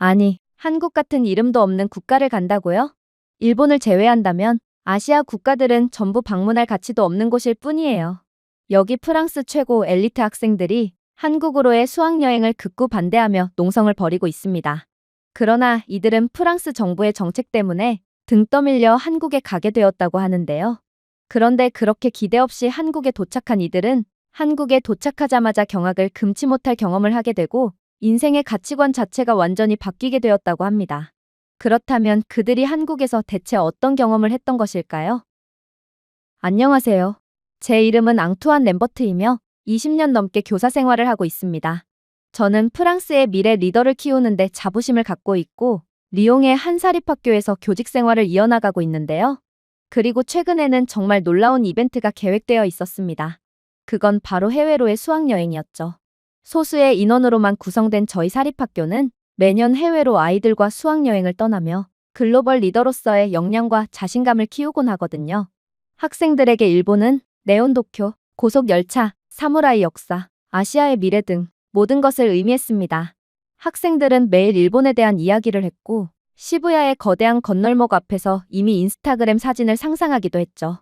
아니, 한국 같은 이름도 없는 국가를 간다고요? 일본을 제외한다면 아시아 국가들은 전부 방문할 가치도 없는 곳일 뿐이에요. 여기 프랑스 최고 엘리트 학생들이 한국으로의 수학여행을 극구 반대하며 농성을 벌이고 있습니다. 그러나 이들은 프랑스 정부의 정책 때문에 등 떠밀려 한국에 가게 되었다고 하는데요. 그런데 그렇게 기대 없이 한국에 도착한 이들은 한국에 도착하자마자 경악을 금치 못할 경험을 하게 되고 인생의 가치관 자체가 완전히 바뀌게 되었다고 합니다. 그렇다면 그들이 한국에서 대체 어떤 경험을 했던 것일까요? 안녕하세요. 제 이름은 앙투안 램버트이며 20년 넘게 교사 생활을 하고 있습니다. 저는 프랑스의 미래 리더를 키우는데 자부심을 갖고 있고 리옹의 한 사립학교에서 교직 생활을 이어나가고 있는데요. 그리고 최근에는 정말 놀라운 이벤트가 계획되어 있었습니다. 그건 바로 해외로의 수학여행이었죠. 소수의 인원으로만 구성된 저희 사립학교는 매년 해외로 아이들과 수학여행을 떠나며 글로벌 리더로서의 역량과 자신감을 키우곤 하거든요. 학생들에게 일본은 네온도쿄, 고속열차, 사무라이 역사, 아시아의 미래 등 모든 것을 의미했습니다. 학생들은 매일 일본에 대한 이야기를 했고 시부야의 거대한 건널목 앞에서 이미 인스타그램 사진을 상상하기도 했죠.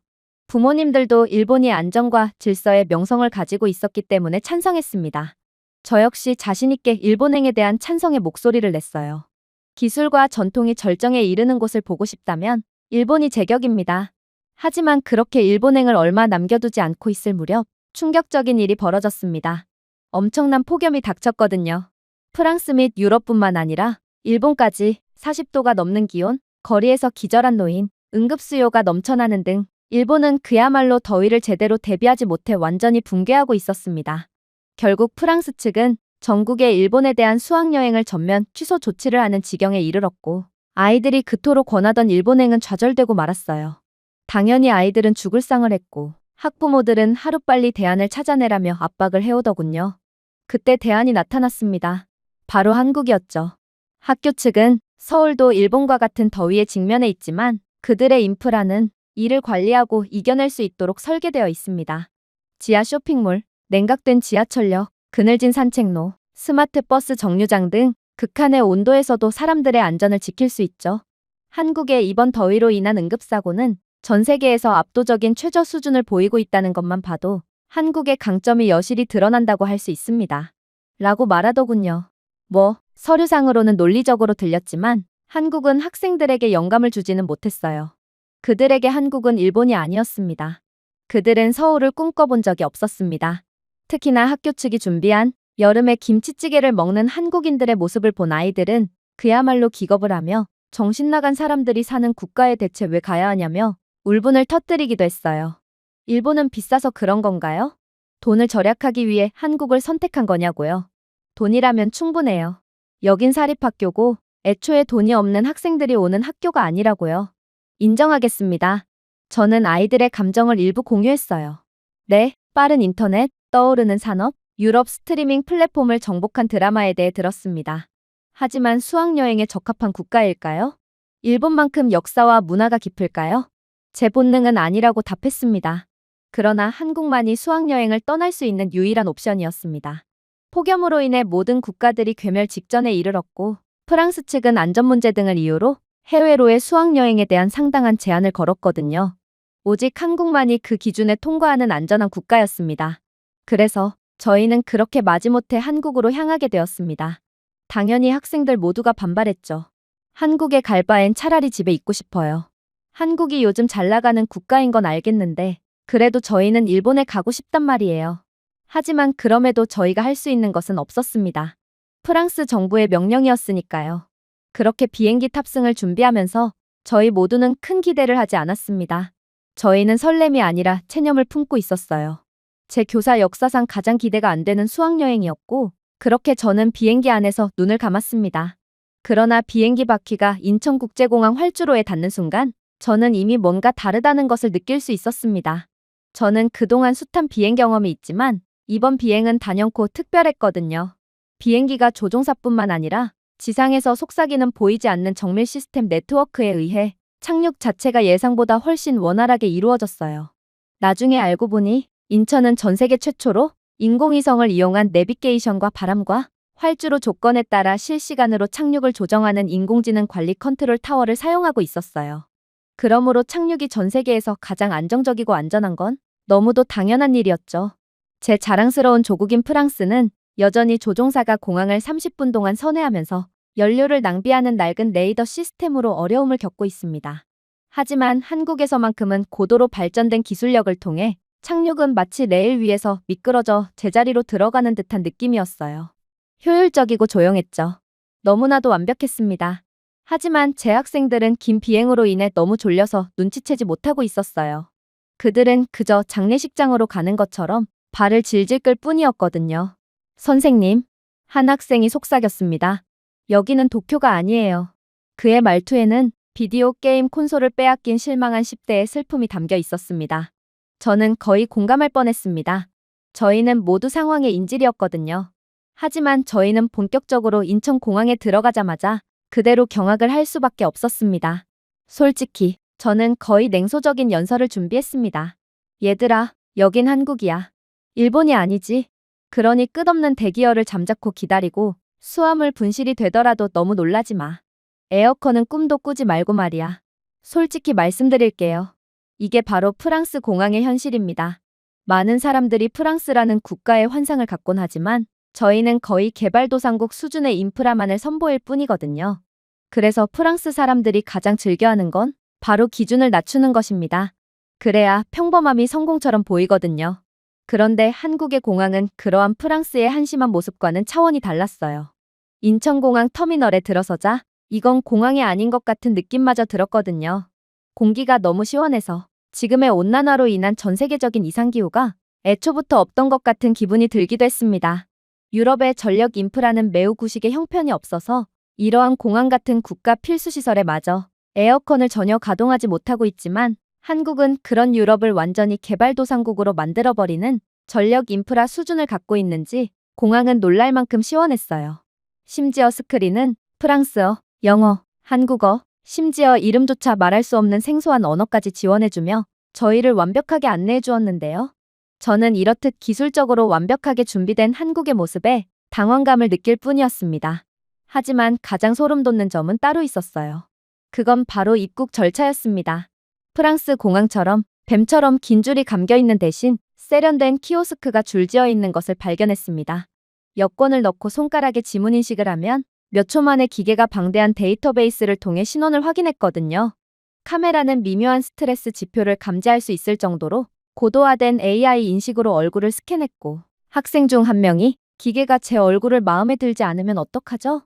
부모님들도 일본이 안정과 질서의 명성을 가지고 있었기 때문에 찬성했습니다. 저 역시 자신있게 일본행에 대한 찬성의 목소리를 냈어요. 기술과 전통이 절정에 이르는 곳을 보고 싶다면 일본이 제격입니다. 하지만 그렇게 일본행을 얼마 남겨두지 않고 있을 무렵 충격적인 일이 벌어졌습니다. 엄청난 폭염이 닥쳤거든요. 프랑스 및 유럽뿐만 아니라 일본까지 40도가 넘는 기온, 거리에서 기절한 노인, 응급수요가 넘쳐나는 등 일본은 그야말로 더위를 제대로 대비하지 못해 완전히 붕괴하고 있었습니다. 결국 프랑스 측은 전국의 일본에 대한 수학여행을 전면 취소 조치를 하는 지경에 이르렀고 아이들이 그토록 권하던 일본행은 좌절되고 말았어요. 당연히 아이들은 죽을 상을 했고 학부모들은 하루빨리 대안을 찾아내라며 압박을 해오더군요. 그때 대안이 나타났습니다. 바로 한국이었죠. 학교 측은 서울도 일본과 같은 더위에 직면해 있지만 그들의 인프라는 이를 관리하고 이겨낼 수 있도록 설계되어 있습니다. 지하 쇼핑몰, 냉각된 지하철역, 그늘진 산책로, 스마트 버스 정류장 등 극한의 온도에서도 사람들의 안전을 지킬 수 있죠. 한국의 이번 더위로 인한 응급사고는 전 세계에서 압도적인 최저 수준을 보이고 있다는 것만 봐도 한국의 강점이 여실히 드러난다고 할 수 있습니다. 라고 말하더군요. 서류상으로는 논리적으로 들렸지만 한국은 학생들에게 영감을 주지는 못했어요. 그들에게 한국은 일본이 아니었습니다. 그들은 서울을 꿈꿔본 적이 없었습니다. 특히나 학교 측이 준비한 여름에 김치찌개를 먹는 한국인들의 모습을 본 아이들은 그야말로 기겁을 하며 정신 나간 사람들이 사는 국가에 대체 왜 가야 하냐며 울분을 터뜨리기도 했어요. 일본은 비싸서 그런 건가요? 돈을 절약하기 위해 한국을 선택한 거냐고요? 돈이라면 충분해요. 여긴 사립학교고 애초에 돈이 없는 학생들이 오는 학교가 아니라고요. 인정하겠습니다. 저는 아이들의 감정을 일부 공유했어요. 네, 빠른 인터넷, 떠오르는 산업, 유럽 스트리밍 플랫폼을 정복한 드라마에 대해 들었습니다. 하지만 수학여행에 적합한 국가일까요? 일본만큼 역사와 문화가 깊을까요? 제 본능은 아니라고 답했습니다. 그러나 한국만이 수학여행을 떠날 수 있는 유일한 옵션이었습니다. 폭염으로 인해 모든 국가들이 괴멸 직전에 이르렀고 프랑스 측은 안전 문제 등을 이유로 해외로의 수학여행에 대한 상당한 제한을 걸었거든요. 오직 한국만이 그 기준에 통과하는 안전한 국가였습니다. 그래서 저희는 그렇게 마지못해 한국으로 향하게 되었습니다. 당연히 학생들 모두가 반발했죠. 한국에 갈 바엔 차라리 집에 있고 싶어요. 한국이 요즘 잘 나가는 국가인 건 알겠는데 그래도 저희는 일본에 가고 싶단 말이에요. 하지만 그럼에도 저희가 할 수 있는 것은 없었습니다. 프랑스 정부의 명령이었으니까요. 그렇게 비행기 탑승을 준비하면서 저희 모두는 큰 기대를 하지 않았습니다. 저희는 설렘이 아니라 체념을 품고 있었어요. 제 교사 역사상 가장 기대가 안 되는 수학여행이었고 그렇게 저는 비행기 안에서 눈을 감았습니다. 그러나 비행기 바퀴가 인천국제공항 활주로에 닿는 순간 저는 이미 뭔가 다르다는 것을 느낄 수 있었습니다. 저는 그동안 숱한 비행 경험이 있지만 이번 비행은 단연코 특별했거든요. 비행기가 조종사뿐만 아니라 지상에서 속삭이는 보이지 않는 정밀 시스템 네트워크에 의해 착륙 자체가 예상보다 훨씬 원활하게 이루어졌어요. 나중에 알고 보니 인천은 전 세계 최초로 인공위성을 이용한 내비게이션과 바람과 활주로 조건에 따라 실시간으로 착륙을 조정하는 인공지능 관리 컨트롤 타워를 사용하고 있었어요. 그러므로 착륙이 전 세계에서 가장 안정적이고 안전한 건 너무도 당연한 일이었죠. 제 자랑스러운 조국인 프랑스는 여전히 조종사가 공항을 30분 동안 선회하면서 연료를 낭비하는 낡은 레이더 시스템으로 어려움을 겪고 있습니다. 하지만 한국에서만큼은 고도로 발전된 기술력을 통해 착륙은 마치 레일 위에서 미끄러져 제자리로 들어가는 듯한 느낌이었어요. 효율적이고 조용했죠. 너무나도 완벽했습니다. 하지만 제 학생들은 긴 비행으로 인해 너무 졸려서 눈치채지 못하고 있었어요. 그들은 그저 장례식장으로 가는 것처럼 발을 질질 끌 뿐이었거든요. 선생님, 한 학생이 속삭였습니다. 여기는 도쿄가 아니에요. 그의 말투에는 비디오 게임 콘솔을 빼앗긴 실망한 10대의 슬픔이 담겨 있었습니다. 저는 거의 공감할 뻔했습니다. 저희는 모두 상황의 인질이었거든요. 하지만 저희는 본격적으로 인천공항에 들어가자마자 그대로 경악을 할 수밖에 없었습니다. 솔직히 저는 거의 냉소적인 연설을 준비했습니다. 얘들아, 여긴 한국이야. 일본이 아니지. 그러니 끝없는 대기열을 잠자코 기다리고 수화물 분실이 되더라도 너무 놀라지 마. 에어컨은 꿈도 꾸지 말고 말이야. 솔직히 말씀드릴게요. 이게 바로 프랑스 공항의 현실입니다. 많은 사람들이 프랑스라는 국가의 환상을 갖곤 하지만 저희는 거의 개발도상국 수준의 인프라만을 선보일 뿐이거든요. 그래서 프랑스 사람들이 가장 즐겨하는 건 바로 기준을 낮추는 것입니다. 그래야 평범함이 성공처럼 보이거든요. 그런데 한국의 공항은 그러한 프랑스의 한심한 모습과는 차원이 달랐어요. 인천공항 터미널에 들어서자 이건 공항이 아닌 것 같은 느낌마저 들었거든요. 공기가 너무 시원해서 지금의 온난화로 인한 전 세계적인 이상기후가 애초부터 없던 것 같은 기분이 들기도 했습니다. 유럽의 전력 인프라는 매우 구식의 형편이 없어서 이러한 공항 같은 국가 필수시설에 마저 에어컨을 전혀 가동하지 못하고 있지만 한국은 그런 유럽을 완전히 개발도상국으로 만들어버리는 전력 인프라 수준을 갖고 있는지 공항은 놀랄 만큼 시원했어요. 심지어 스크린은 프랑스어, 영어, 한국어, 심지어 이름조차 말할 수 없는 생소한 언어까지 지원해주며 저희를 완벽하게 안내해 주었는데요. 저는 이렇듯 기술적으로 완벽하게 준비된 한국의 모습에 당황감을 느낄 뿐이었습니다. 하지만 가장 소름 돋는 점은 따로 있었어요. 그건 바로 입국 절차였습니다. 프랑스 공항처럼 뱀처럼 긴 줄이 감겨있는 대신 세련된 키오스크가 줄지어 있는 것을 발견했습니다. 여권을 넣고 손가락에 지문 인식을 하면 몇 초 만에 기계가 방대한 데이터베이스를 통해 신원을 확인했거든요. 카메라는 미묘한 스트레스 지표를 감지할 수 있을 정도로 고도화된 AI 인식으로 얼굴을 스캔했고 학생 중 한 명이 기계가 제 얼굴을 마음에 들지 않으면 어떡하죠?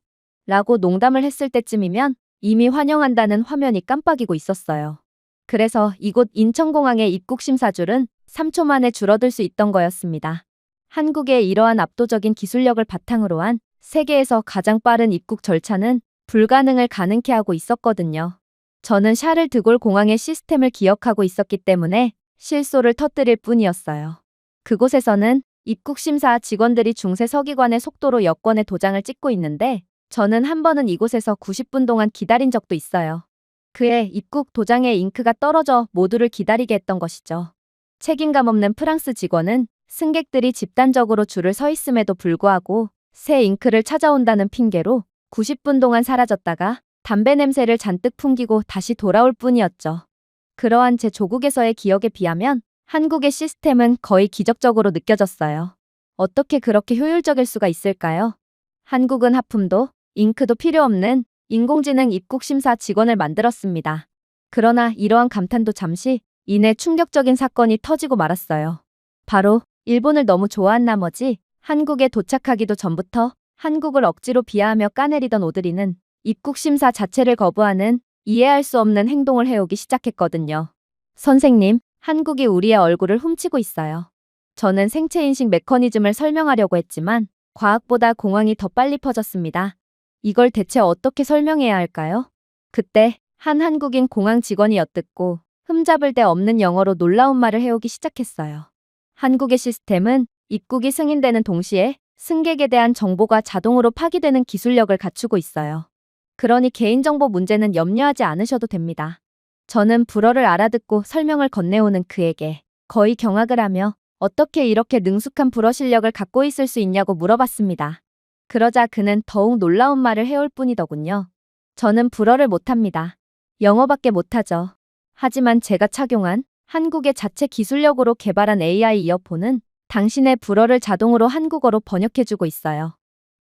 라고 농담을 했을 때쯤이면 이미 환영한다는 화면이 깜빡이고 있었어요. 그래서 이곳 인천공항의 입국 심사줄은 3초 만에 줄어들 수 있던 거였습니다. 한국의 이러한 압도적인 기술력을 바탕으로 한 세계에서 가장 빠른 입국 절차는 불가능을 가능케 하고 있었거든요. 저는 샤를 드골 공항의 시스템을 기억하고 있었기 때문에 실소를 터뜨릴 뿐이었어요. 그곳에서는 입국 심사 직원들이 중세 서기관의 속도로 여권에 도장을 찍고 있는데 저는 한 번은 이곳에서 90분 동안 기다린 적도 있어요. 그의 입국 도장에 잉크가 떨어져 모두를 기다리게 했던 것이죠. 책임감 없는 프랑스 직원은 승객들이 집단적으로 줄을 서 있음에도 불구하고 새 잉크를 찾아온다는 핑계로 90분 동안 사라졌다가 담배 냄새를 잔뜩 풍기고 다시 돌아올 뿐이었죠. 그러한 제 조국에서의 기억에 비하면 한국의 시스템은 거의 기적적으로 느껴졌어요. 어떻게 그렇게 효율적일 수가 있을까요? 한국은 하품도 잉크도 필요 없는 인공지능 입국심사 직원을 만들었습니다. 그러나 이러한 감탄도 잠시 이내 충격적인 사건이 터지고 말았어요. 바로 일본을 너무 좋아한 나머지 한국에 도착하기도 전부터 한국을 억지로 비하하며 까내리던 오드리는 입국심사 자체를 거부하는 이해할 수 없는 행동을 해오기 시작했거든요. 선생님, 한국이 우리의 얼굴을 훔치고 있어요. 저는 생체인식 메커니즘을 설명하려고 했지만 과학보다 공황이 더 빨리 퍼졌습니다. 이걸 대체 어떻게 설명해야 할까요? 그때 한 한국인 공항 직원이 엿듣고 흠잡을 데 없는 영어로 놀라운 말을 해오기 시작했어요. 한국의 시스템은 입국이 승인되는 동시에 승객에 대한 정보가 자동으로 파기되는 기술력을 갖추고 있어요. 그러니 개인정보 문제는 염려하지 않으셔도 됩니다. 저는 불어를 알아듣고 설명을 건네오는 그에게 거의 경악을 하며 어떻게 이렇게 능숙한 불어 실력을 갖고 있을 수 있냐고 물어봤습니다. 그러자 그는 더욱 놀라운 말을 해올 뿐이더군요. 저는 불어를 못합니다. 영어밖에 못하죠. 하지만 제가 착용한 한국의 자체 기술력으로 개발한 AI 이어폰은 당신의 불어를 자동으로 한국어로 번역해주고 있어요.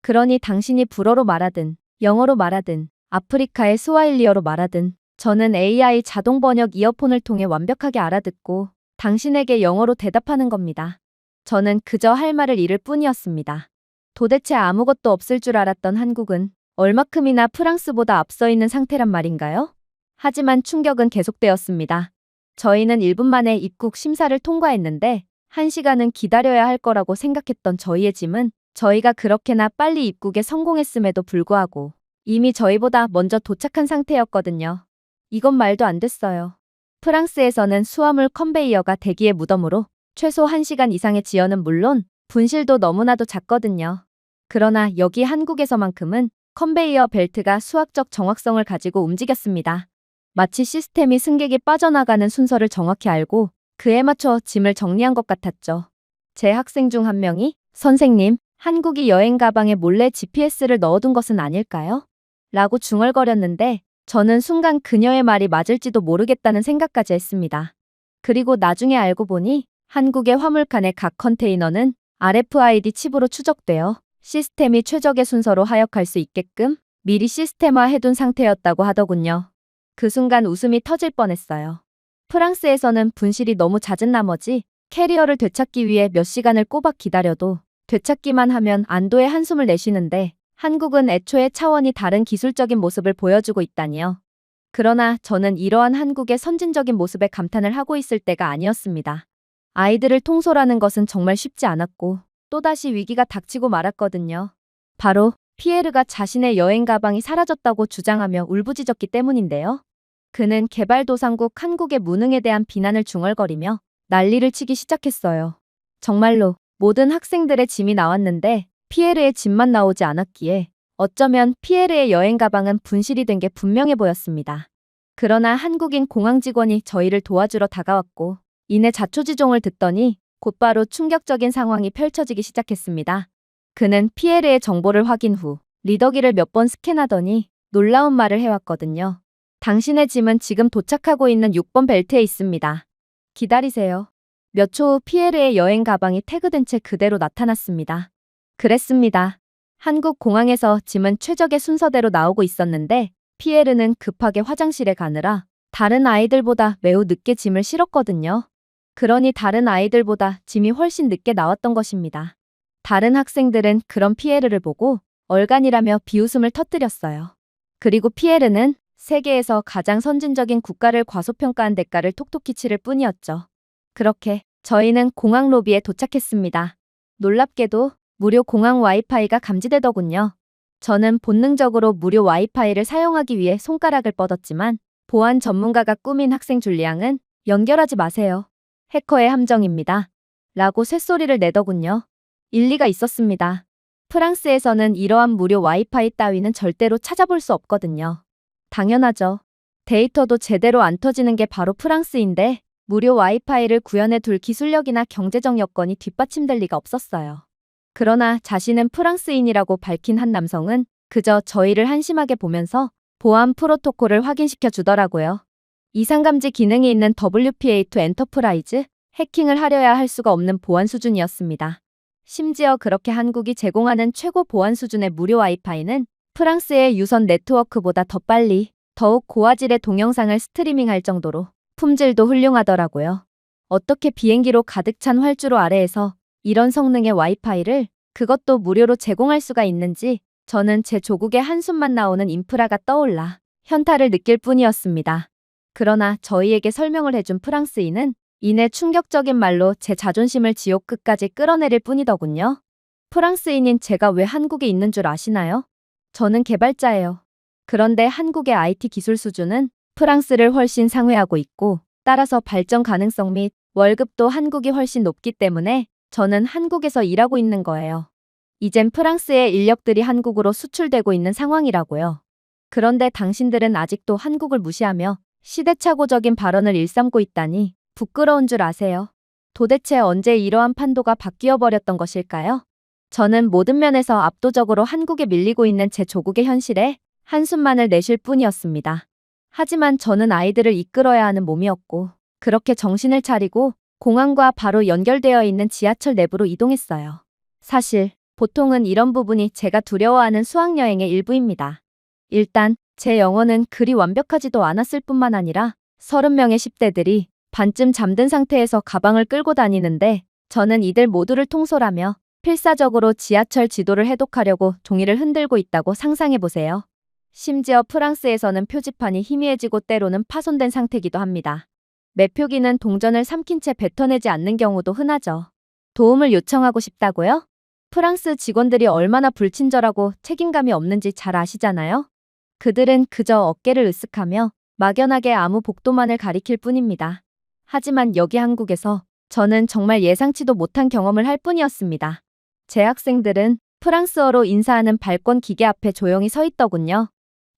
그러니 당신이 불어로 말하든 영어로 말하든 아프리카의 스와힐리어로 말하든 저는 AI 자동 번역 이어폰을 통해 완벽하게 알아듣고 당신에게 영어로 대답하는 겁니다. 저는 그저 할 말을 잃을 뿐이었습니다. 도대체 아무것도 없을 줄 알았던 한국은 얼마큼이나 프랑스보다 앞서 있는 상태란 말인가요? 하지만 충격은 계속되었습니다. 저희는 1분 만에 입국 심사를 통과했는데 1시간은 기다려야 할 거라고 생각했던 저희의 짐은 저희가 그렇게나 빨리 입국에 성공했음에도 불구하고 이미 저희보다 먼저 도착한 상태였거든요. 이건 말도 안 됐어요. 프랑스에서는 수화물 컨베이어가 대기의 무덤으로 최소 1시간 이상의 지연은 물론 분실도 너무나도 작거든요. 그러나 여기 한국에서만큼은 컨베이어 벨트가 수학적 정확성을 가지고 움직였습니다. 마치 시스템이 승객이 빠져나가는 순서를 정확히 알고 그에 맞춰 짐을 정리한 것 같았죠. 제 학생 중 한 명이 선생님, 한국이 여행 가방에 몰래 GPS를 넣어둔 것은 아닐까요? 라고 중얼거렸는데 저는 순간 그녀의 말이 맞을지도 모르겠다는 생각까지 했습니다. 그리고 나중에 알고 보니 한국의 화물칸의 각 컨테이너는 RFID 칩으로 추적되어 시스템이 최적의 순서로 하역할 수 있게끔 미리 시스템화 해둔 상태였다고 하더군요. 그 순간 웃음이 터질 뻔했어요. 프랑스에서는 분실이 너무 잦은 나머지 캐리어를 되찾기 위해 몇 시간을 꼬박 기다려도 되찾기만 하면 안도의 한숨을 내쉬는데 한국은 애초에 차원이 다른 기술적인 모습을 보여주고 있다니요. 그러나 저는 이러한 한국의 선진적인 모습에 감탄을 하고 있을 때가 아니었습니다. 아이들을 통솔하는 것은 정말 쉽지 않았고 또다시 위기가 닥치고 말았거든요. 바로 피에르가 자신의 여행 가방이 사라졌다고 주장하며 울부짖었기 때문인데요. 그는 개발도상국 한국의 무능에 대한 비난을 중얼거리며 난리를 치기 시작했어요. 정말로 모든 학생들의 짐이 나왔는데 피에르의 짐만 나오지 않았기에 어쩌면 피에르의 여행 가방은 분실이 된 게 분명해 보였습니다. 그러나 한국인 공항 직원이 저희를 도와주러 다가왔고 이내 자초지종을 듣더니 곧바로 충격적인 상황이 펼쳐지기 시작했습니다. 그는 피에르의 정보를 확인 후 리더기를 몇 번 스캔하더니 놀라운 말을 해왔거든요. 당신의 짐은 지금 도착하고 있는 6번 벨트에 있습니다. 기다리세요. 몇 초 후 피에르의 여행 가방이 태그된 채 그대로 나타났습니다. 그랬습니다. 한국 공항에서 짐은 최적의 순서대로 나오고 있었는데 피에르는 급하게 화장실에 가느라 다른 아이들보다 매우 늦게 짐을 실었거든요. 그러니 다른 아이들보다 짐이 훨씬 늦게 나왔던 것입니다. 다른 학생들은 그런 피에르를 보고 얼간이라며 비웃음을 터뜨렸어요. 그리고 피에르는 세계에서 가장 선진적인 국가를 과소평가한 대가를 톡톡히 치를 뿐이었죠. 그렇게 저희는 공항 로비에 도착했습니다. 놀랍게도 무료 공항 와이파이가 감지되더군요. 저는 본능적으로 무료 와이파이를 사용하기 위해 손가락을 뻗었지만 보안 전문가가 꾸민 학생 줄리앙은 연결하지 마세요. 해커의 함정입니다. 라고 쇳소리를 내더군요. 일리가 있었습니다. 프랑스에서는 이러한 무료 와이파이 따위는 절대로 찾아볼 수 없거든요. 당연하죠. 데이터도 제대로 안 터지는 게 바로 프랑스인데 무료 와이파이를 구현해 둘 기술력이나 경제적 여건이 뒷받침될 리가 없었어요. 그러나 자신은 프랑스인이라고 밝힌 한 남성은 그저 저희를 한심하게 보면서 보안 프로토콜을 확인시켜 주더라고요. 이상감지 기능이 있는 WPA2 엔터프라이즈, 해킹을 하려야 할 수가 없는 보안 수준이었습니다. 심지어 그렇게 한국이 제공하는 최고 보안 수준의 무료 와이파이는 프랑스의 유선 네트워크보다 더 빨리, 더욱 고화질의 동영상을 스트리밍할 정도로 품질도 훌륭하더라고요. 어떻게 비행기로 가득 찬 활주로 아래에서 이런 성능의 와이파이를 그것도 무료로 제공할 수가 있는지 저는 제 조국의 한숨만 나오는 인프라가 떠올라 현타를 느낄 뿐이었습니다. 그러나 저희에게 설명을 해준 프랑스인은 이내 충격적인 말로 제 자존심을 지옥 끝까지 끌어내릴 뿐이더군요. 프랑스인인 제가 왜 한국에 있는 줄 아시나요? 저는 개발자예요. 그런데 한국의 IT 기술 수준은 프랑스를 훨씬 상회하고 있고 따라서 발전 가능성 및 월급도 한국이 훨씬 높기 때문에 저는 한국에서 일하고 있는 거예요. 이젠 프랑스의 인력들이 한국으로 수출되고 있는 상황이라고요. 그런데 당신들은 아직도 한국을 무시하며 시대착오적인 발언을 일삼고 있다니 부끄러운 줄 아세요? 도대체 언제 이러한 판도가 바뀌어 버렸던 것일까요? 저는 모든 면에서 압도적으로 한국에 밀리고 있는 제 조국의 현실에 한숨만을 내쉴 뿐이었습니다. 하지만 저는 아이들을 이끌어야 하는 몸이었고, 그렇게 정신을 차리고 공항과 바로 연결되어 있는 지하철 내부로 이동했어요. 사실, 보통은 이런 부분이 제가 두려워하는 수학여행의 일부입니다. 일단, 제 영어는 그리 완벽하지도 않았을 뿐만 아니라 30명의 10대들이 반쯤 잠든 상태에서 가방을 끌고 다니는데 저는 이들 모두를 통솔하며 필사적으로 지하철 지도를 해독하려고 종이를 흔들고 있다고 상상해보세요. 심지어 프랑스에서는 표지판이 희미해지고 때로는 파손된 상태이기도 합니다. 매표기는 동전을 삼킨 채 뱉어내지 않는 경우도 흔하죠. 도움을 요청하고 싶다고요? 프랑스 직원들이 얼마나 불친절하고 책임감이 없는지 잘 아시잖아요? 그들은 그저 어깨를 으쓱하며 막연하게 아무 복도만을 가리킬 뿐입니다. 하지만 여기 한국에서 저는 정말 예상치도 못한 경험을 할 뿐이었습니다. 제 학생들은 프랑스어로 인사하는 발권 기계 앞에 조용히 서 있더군요.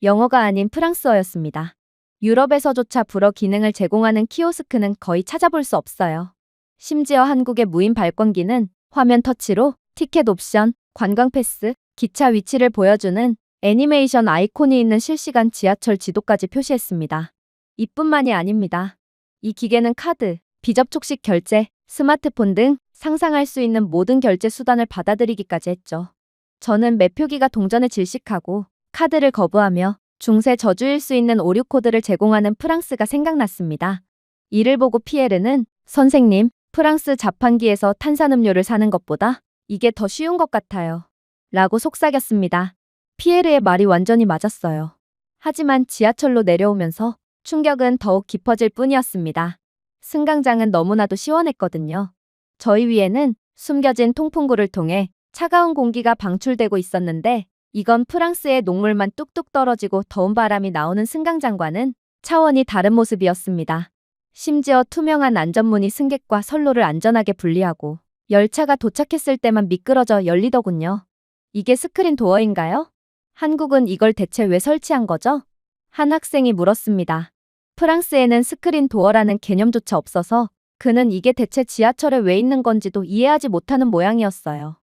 영어가 아닌 프랑스어였습니다. 유럽에서조차 불어 기능을 제공하는 키오스크는 거의 찾아볼 수 없어요. 심지어 한국의 무인 발권기는 화면 터치로 티켓 옵션, 관광 패스, 기차 위치를 보여주는 애니메이션 아이콘이 있는 실시간 지하철 지도까지 표시했습니다. 이뿐만이 아닙니다. 이 기계는 카드, 비접촉식 결제, 스마트폰 등 상상할 수 있는 모든 결제 수단을 받아들이기까지 했죠. 저는 매표기가 동전에 질식하고 카드를 거부하며 중세 저주일 수 있는 오류 코드를 제공하는 프랑스가 생각났습니다. 이를 보고 피에르는 선생님, 프랑스 자판기에서 탄산음료를 사는 것보다 이게 더 쉬운 것 같아요. 라고 속삭였습니다. 피에르의 말이 완전히 맞았어요. 하지만 지하철로 내려오면서 충격은 더욱 깊어질 뿐이었습니다. 승강장은 너무나도 시원했거든요. 저희 위에는 숨겨진 통풍구를 통해 차가운 공기가 방출되고 있었는데 이건 프랑스의 녹물만 뚝뚝 떨어지고 더운 바람이 나오는 승강장과는 차원이 다른 모습이었습니다. 심지어 투명한 안전문이 승객과 선로를 안전하게 분리하고 열차가 도착했을 때만 미끄러져 열리더군요. 이게 스크린 도어인가요? 한국은 이걸 대체 왜 설치한 거죠? 한 학생이 물었습니다. 프랑스에는 스크린 도어라는 개념조차 없어서 그는 이게 대체 지하철에 왜 있는 건지도 이해하지 못하는 모양이었어요.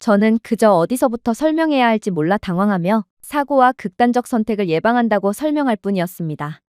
저는 그저 어디서부터 설명해야 할지 몰라 당황하며 사고와 극단적 선택을 예방한다고 설명할 뿐이었습니다.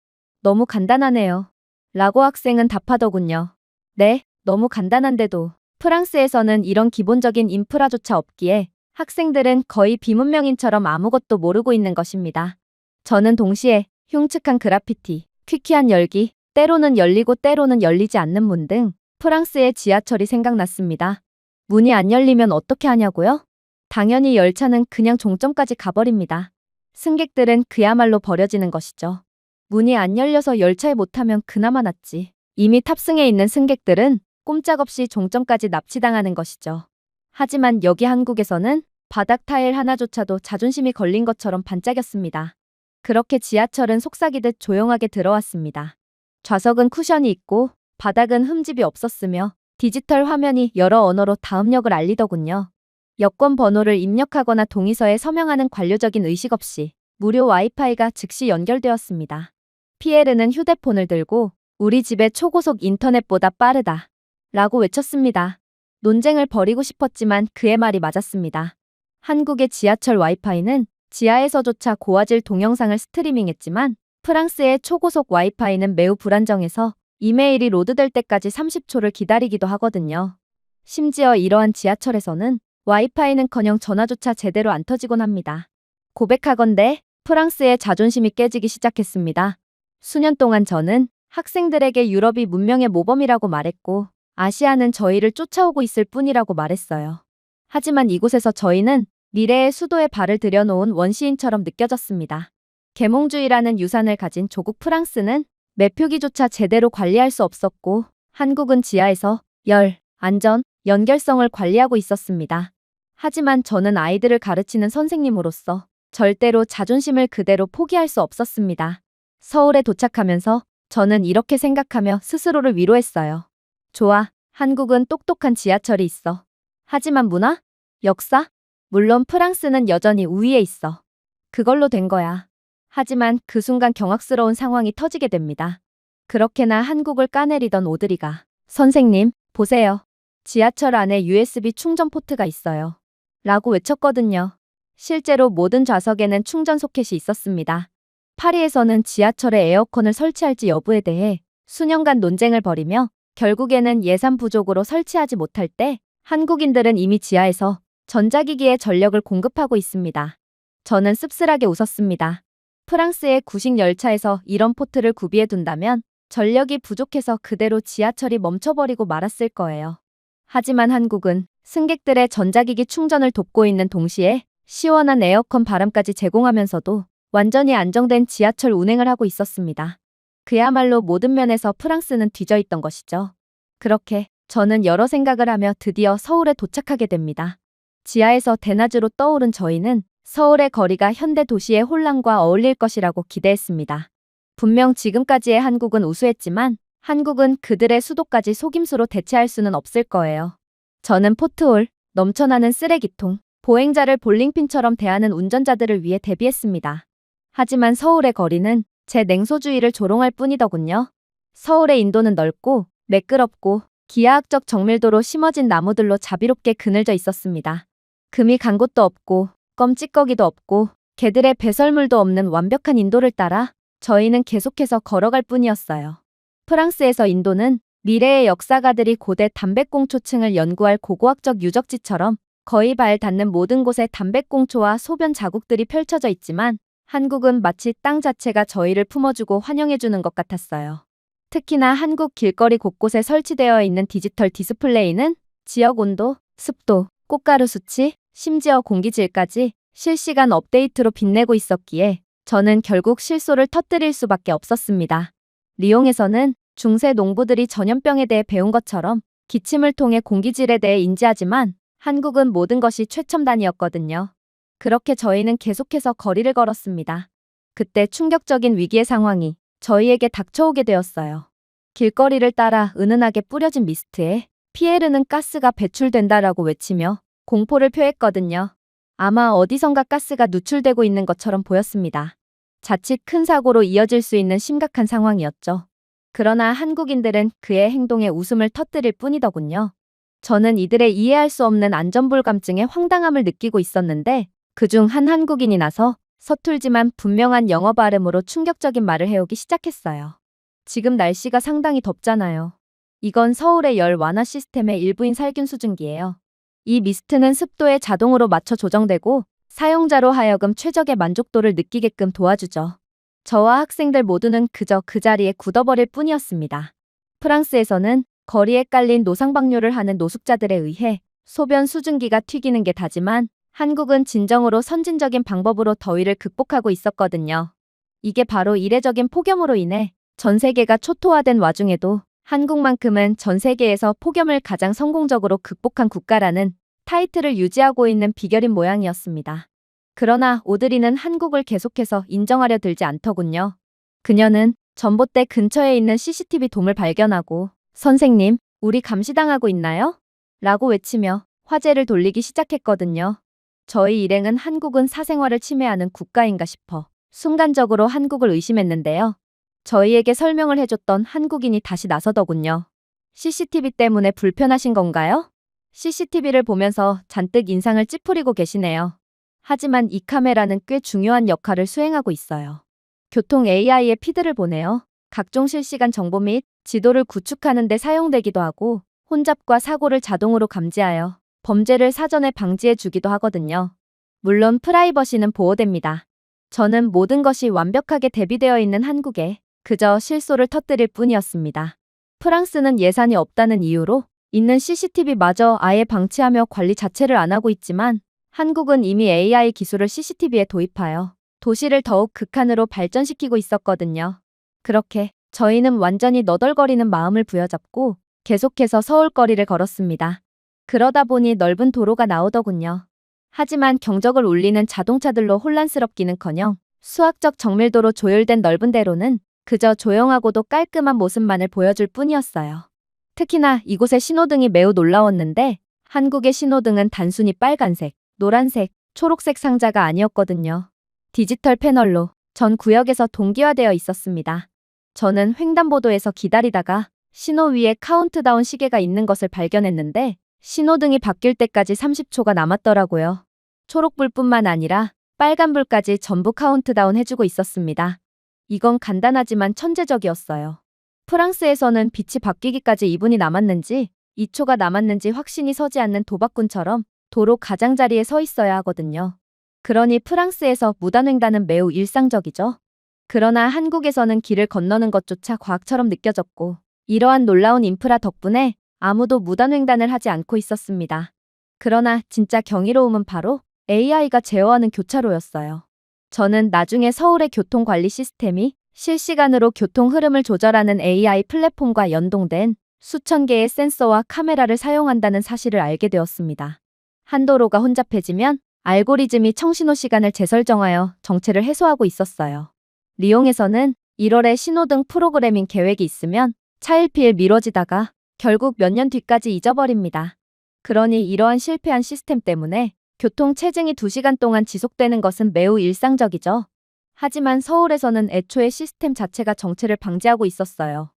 너무 간단하네요. 라고 학생은 답하더군요. 네, 너무 간단한데도 프랑스에서는 이런 기본적인 인프라조차 없기에 학생들은 거의 비문명인처럼 아무것도 모르고 있는 것입니다. 저는 동시에 흉측한 그라피티, 퀴퀴한 열기, 때로는 열리고 때로는 열리지 않는 문 등 프랑스의 지하철이 생각났습니다. 문이 안 열리면 어떻게 하냐고요? 당연히 열차는 그냥 종점까지 가버립니다. 승객들은 그야말로 버려지는 것이죠. 문이 안 열려서 열차에 못 타면 그나마 낫지. 이미 탑승해 있는 승객들은 꼼짝없이 종점까지 납치당하는 것이죠. 하지만 여기 한국에서는 바닥 타일 하나조차도 자존심이 걸린 것처럼 반짝였습니다. 그렇게 지하철은 속삭이듯 조용하게 들어왔습니다. 좌석은 쿠션이 있고 바닥은 흠집이 없었으며 디지털 화면이 여러 언어로 다음 역을 알리더군요. 여권 번호를 입력하거나 동의서에 서명하는 관료적인 의식 없이 무료 와이파이가 즉시 연결되었습니다. 피에르는 휴대폰을 들고 우리 집의 초고속 인터넷보다 빠르다 라고 외쳤습니다. 논쟁을 벌이고 싶었지만 그의 말이 맞았습니다. 한국의 지하철 와이파이는 지하에서조차 고화질 동영상을 스트리밍했지만 프랑스의 초고속 와이파이는 매우 불안정해서 이메일이 로드될 때까지 30초를 기다리기도 하거든요. 심지어 이러한 지하철에서는 와이파이는커녕 전화조차 제대로 안 터지곤 합니다. 고백하건대 프랑스의 자존심이 깨지기 시작했습니다. 수년 동안 저는 학생들에게 유럽이 문명의 모범이라고 말했고 아시아는 저희를 쫓아오고 있을 뿐이라고 말했어요. 하지만 이곳에서 저희는 미래의 수도에 발을 들여놓은 원시인처럼 느껴졌습니다. 계몽주의라는 유산을 가진 조국 프랑스는 매표기조차 제대로 관리할 수 없었고 한국은 지하에서 열, 안전, 연결성을 관리하고 있었습니다. 하지만 저는 아이들을 가르치는 선생님으로서 절대로 자존심을 그대로 포기할 수 없었습니다. 서울에 도착하면서 저는 이렇게 생각하며 스스로를 위로했어요. 좋아, 한국은 똑똑한 지하철이 있어. 하지만 문화? 역사? 물론 프랑스는 여전히 우위에 있어. 그걸로 된 거야. 하지만 그 순간 경악스러운 상황이 터지게 됩니다. 그렇게나 한국을 까내리던 오드리가 선생님, 보세요. 지하철 안에 USB 충전 포트가 있어요. 라고 외쳤거든요. 실제로 모든 좌석에는 충전 소켓이 있었습니다. 파리에서는 지하철에 에어컨을 설치할지 여부에 대해 수년간 논쟁을 벌이며 결국에는 예산 부족으로 설치하지 못할 때 한국인들은 이미 지하에서 전자기기에 전력을 공급하고 있습니다. 저는 씁쓸하게 웃었습니다. 프랑스의 구식 열차에서 이런 포트를 구비해 둔다면 전력이 부족해서 그대로 지하철이 멈춰버리고 말았을 거예요. 하지만 한국은 승객들의 전자기기 충전을 돕고 있는 동시에 시원한 에어컨 바람까지 제공하면서도 완전히 안정된 지하철 운행을 하고 있었습니다. 그야말로 모든 면에서 프랑스는 뒤져 있던 것이죠. 그렇게 저는 여러 생각을 하며 드디어 서울에 도착하게 됩니다. 지하에서 대낮으로 떠오른 저희는 서울의 거리가 현대 도시의 혼란과 어울릴 것이라고 기대했습니다. 분명 지금까지의 한국은 우수했지만 한국은 그들의 수도까지 속임수로 대체할 수는 없을 거예요. 저는 포트홀, 넘쳐나는 쓰레기통, 보행자를 볼링핀처럼 대하는 운전자들을 위해 대비했습니다. 하지만 서울의 거리는 제 냉소주의를 조롱할 뿐이더군요. 서울의 인도는 넓고 매끄럽고 기하학적 정밀도로 심어진 나무들로 자비롭게 그늘져 있었습니다. 금이 간 곳도 없고 껌찌꺼기도 없고 개들의 배설물도 없는 완벽한 인도를 따라 저희는 계속해서 걸어갈 뿐이었어요. 프랑스에서 인도는 미래의 역사가들이 고대 담백공초층을 연구할 고고학적 유적지처럼 거의 발 닿는 모든 곳에 담백공초와 소변 자국들이 펼쳐져 있지만 한국은 마치 땅 자체가 저희를 품어주고 환영해주는 것 같았어요. 특히나 한국 길거리 곳곳에 설치되어 있는 디지털 디스플레이는 지역 온도, 습도, 꽃가루 수치, 심지어 공기질까지 실시간 업데이트로 빛내고 있었기에 저는 결국 실소를 터뜨릴 수밖에 없었습니다. 리옹에서는 중세 농부들이 전염병에 대해 배운 것처럼 기침을 통해 공기질에 대해 인지하지만 한국은 모든 것이 최첨단이었거든요. 그렇게 저희는 계속해서 거리를 걸었습니다. 그때 충격적인 위기의 상황이 저희에게 닥쳐오게 되었어요. 길거리를 따라 은은하게 뿌려진 미스트에 피에르는 가스가 배출된다라고 외치며 공포를 표했거든요. 아마 어디선가 가스가 누출되고 있는 것처럼 보였습니다. 자칫 큰 사고로 이어질 수 있는 심각한 상황이었죠. 그러나 한국인들은 그의 행동에 웃음을 터뜨릴 뿐이더군요. 저는 이들의 이해할 수 없는 안전불감증의 황당함을 느끼고 있었는데 그중 한 한국인이 나서 서툴지만 분명한 영어 발음으로 충격적인 말을 해오기 시작했어요. 지금 날씨가 상당히 덥잖아요. 이건 서울의 열 완화 시스템의 일부인 살균 수증기예요. 이 미스트는 습도에 자동으로 맞춰 조정되고 사용자로 하여금 최적의 만족도를 느끼게끔 도와주죠. 저와 학생들 모두는 그저 그 자리에 굳어버릴 뿐이었습니다. 프랑스에서는 거리에 깔린 노상방뇨를 하는 노숙자들에 의해 소변 수증기가 튀기는 게 다지만 한국은 진정으로 선진적인 방법으로 더위를 극복하고 있었거든요. 이게 바로 이례적인 폭염으로 인해 전 세계가 초토화된 와중에도 한국만큼은 전 세계에서 폭염을 가장 성공적으로 극복한 국가라는 타이틀을 유지하고 있는 비결인 모양이었습니다. 그러나 오드리는 한국을 계속해서 인정하려 들지 않더군요. 그녀는 전봇대 근처에 있는 CCTV 돔을 발견하고 선생님, 우리 감시당하고 있나요? 라고 외치며 화제를 돌리기 시작했거든요. 저희 일행은 한국은 사생활을 침해하는 국가인가 싶어 순간적으로 한국을 의심했는데요. 저희에게 설명을 해줬던 한국인이 다시 나서더군요. CCTV 때문에 불편하신 건가요? CCTV를 보면서 잔뜩 인상을 찌푸리고 계시네요. 하지만 이 카메라는 꽤 중요한 역할을 수행하고 있어요. 교통 AI의 피드를 보내어 각종 실시간 정보 및 지도를 구축하는 데 사용되기도 하고 혼잡과 사고를 자동으로 감지하여 범죄를 사전에 방지해 주기도 하거든요. 물론 프라이버시는 보호됩니다. 저는 모든 것이 완벽하게 대비되어 있는 한국에 그저 실소를 터뜨릴 뿐이었습니다. 프랑스는 예산이 없다는 이유로 있는 CCTV마저 아예 방치하며 관리 자체를 안 하고 있지만 한국은 이미 AI 기술을 CCTV에 도입하여 도시를 더욱 극한으로 발전시키고 있었거든요. 그렇게 저희는 완전히 너덜거리는 마음을 부여잡고 계속해서 서울거리를 걸었습니다. 그러다 보니 넓은 도로가 나오더군요. 하지만 경적을 울리는 자동차들로 혼란스럽기는커녕 수학적 정밀도로 조율된 넓은 대로는 그저 조용하고도 깔끔한 모습만을 보여줄 뿐이었어요. 특히나 이곳의 신호등이 매우 놀라웠는데 한국의 신호등은 단순히 빨간색, 노란색, 초록색 상자가 아니었거든요. 디지털 패널로 전 구역에서 동기화되어 있었습니다. 저는 횡단보도에서 기다리다가 신호 위에 카운트다운 시계가 있는 것을 발견했는데 신호등이 바뀔 때까지 30초가 남았더라고요. 초록불뿐만 아니라 빨간불까지 전부 카운트다운 해주고 있었습니다. 이건 간단하지만 천재적이었어요. 프랑스에서는 빛이 바뀌기까지 2분이 남았는지 2초가 남았는지 확신이 서지 않는 도박꾼처럼 도로 가장자리에 서 있어야 하거든요. 그러니 프랑스에서 무단횡단은 매우 일상적이죠. 그러나 한국에서는 길을 건너는 것조차 과학처럼 느껴졌고 이러한 놀라운 인프라 덕분에 아무도 무단횡단을 하지 않고 있었습니다. 그러나 진짜 경이로움은 바로 AI가 제어하는 교차로였어요. 저는 나중에 서울의 교통관리 시스템이 실시간으로 교통 흐름을 조절하는 AI 플랫폼과 연동된 수천 개의 센서와 카메라를 사용한다는 사실을 알게 되었습니다. 한 도로가 혼잡해지면 알고리즘이 청신호 시간을 재설정하여 정체를 해소하고 있었어요. 리옹에서는 1월에 신호등 프로그래밍 계획이 있으면 차일피일 미뤄지다가 결국 몇 년 뒤까지 잊어버립니다. 그러니 이러한 실패한 시스템 때문에 교통 체증이 2시간 동안 지속되는 것은 매우 일상적이죠. 하지만 서울에서는 애초에 시스템 자체가 정체를 방지하고 있었어요.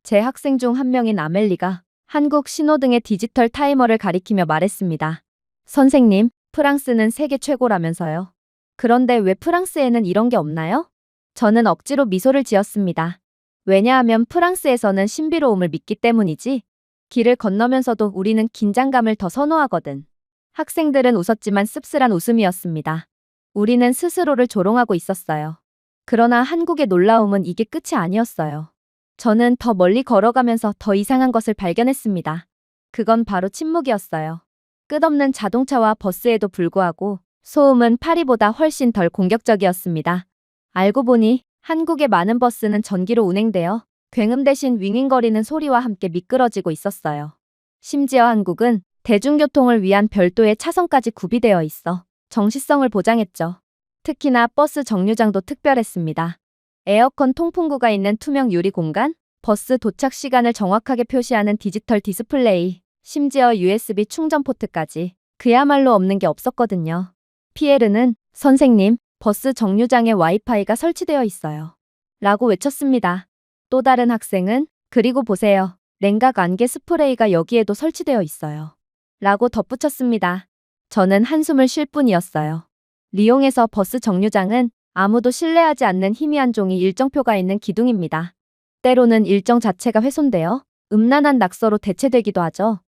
제 학생 중 한 명인 아멜리가 한국 신호등의 디지털 타이머를 가리키며 말했습니다. 선생님, 프랑스는 세계 최고라면서요. 그런데 왜 프랑스에는 이런 게 없나요? 저는 억지로 미소를 지었습니다. 왜냐하면 프랑스에서는 신비로움을 믿기 때문이지. 길을 건너면서도 우리는 긴장감을 더 선호하거든. 학생들은 웃었지만 씁쓸한 웃음이었습니다. 우리는 스스로를 조롱하고 있었어요. 그러나 한국의 놀라움은 이게 끝이 아니었어요. 저는 더 멀리 걸어가면서 더 이상한 것을 발견했습니다. 그건 바로 침묵이었어요. 끝없는 자동차와 버스에도 불구하고 소음은 파리보다 훨씬 덜 공격적이었습니다. 알고 보니 한국의 많은 버스는 전기로 운행되어 굉음 대신 윙윙거리는 소리와 함께 미끄러지고 있었어요. 심지어 한국은 대중교통을 위한 별도의 차선까지 구비되어 있어 정시성을 보장했죠. 특히나 버스 정류장도 특별했습니다. 에어컨 통풍구가 있는 투명 유리 공간, 버스 도착 시간을 정확하게 표시하는 디지털 디스플레이, 심지어 USB 충전 포트까지 그야말로 없는 게 없었거든요. 피에르는 선생님, 버스 정류장에 와이파이가 설치되어 있어요. 라고 외쳤습니다. 또 다른 학생은 그리고 보세요. 냉각 안개 스프레이가 여기에도 설치되어 있어요. 라고 덧붙였습니다. 저는 한숨을 쉴 뿐이었어요. 리옹에서 버스 정류장은 아무도 신뢰하지 않는 희미한 종이 일정표가 있는 기둥입니다. 때로는 일정 자체가 훼손되어 음란한 낙서로 대체되기도 하죠.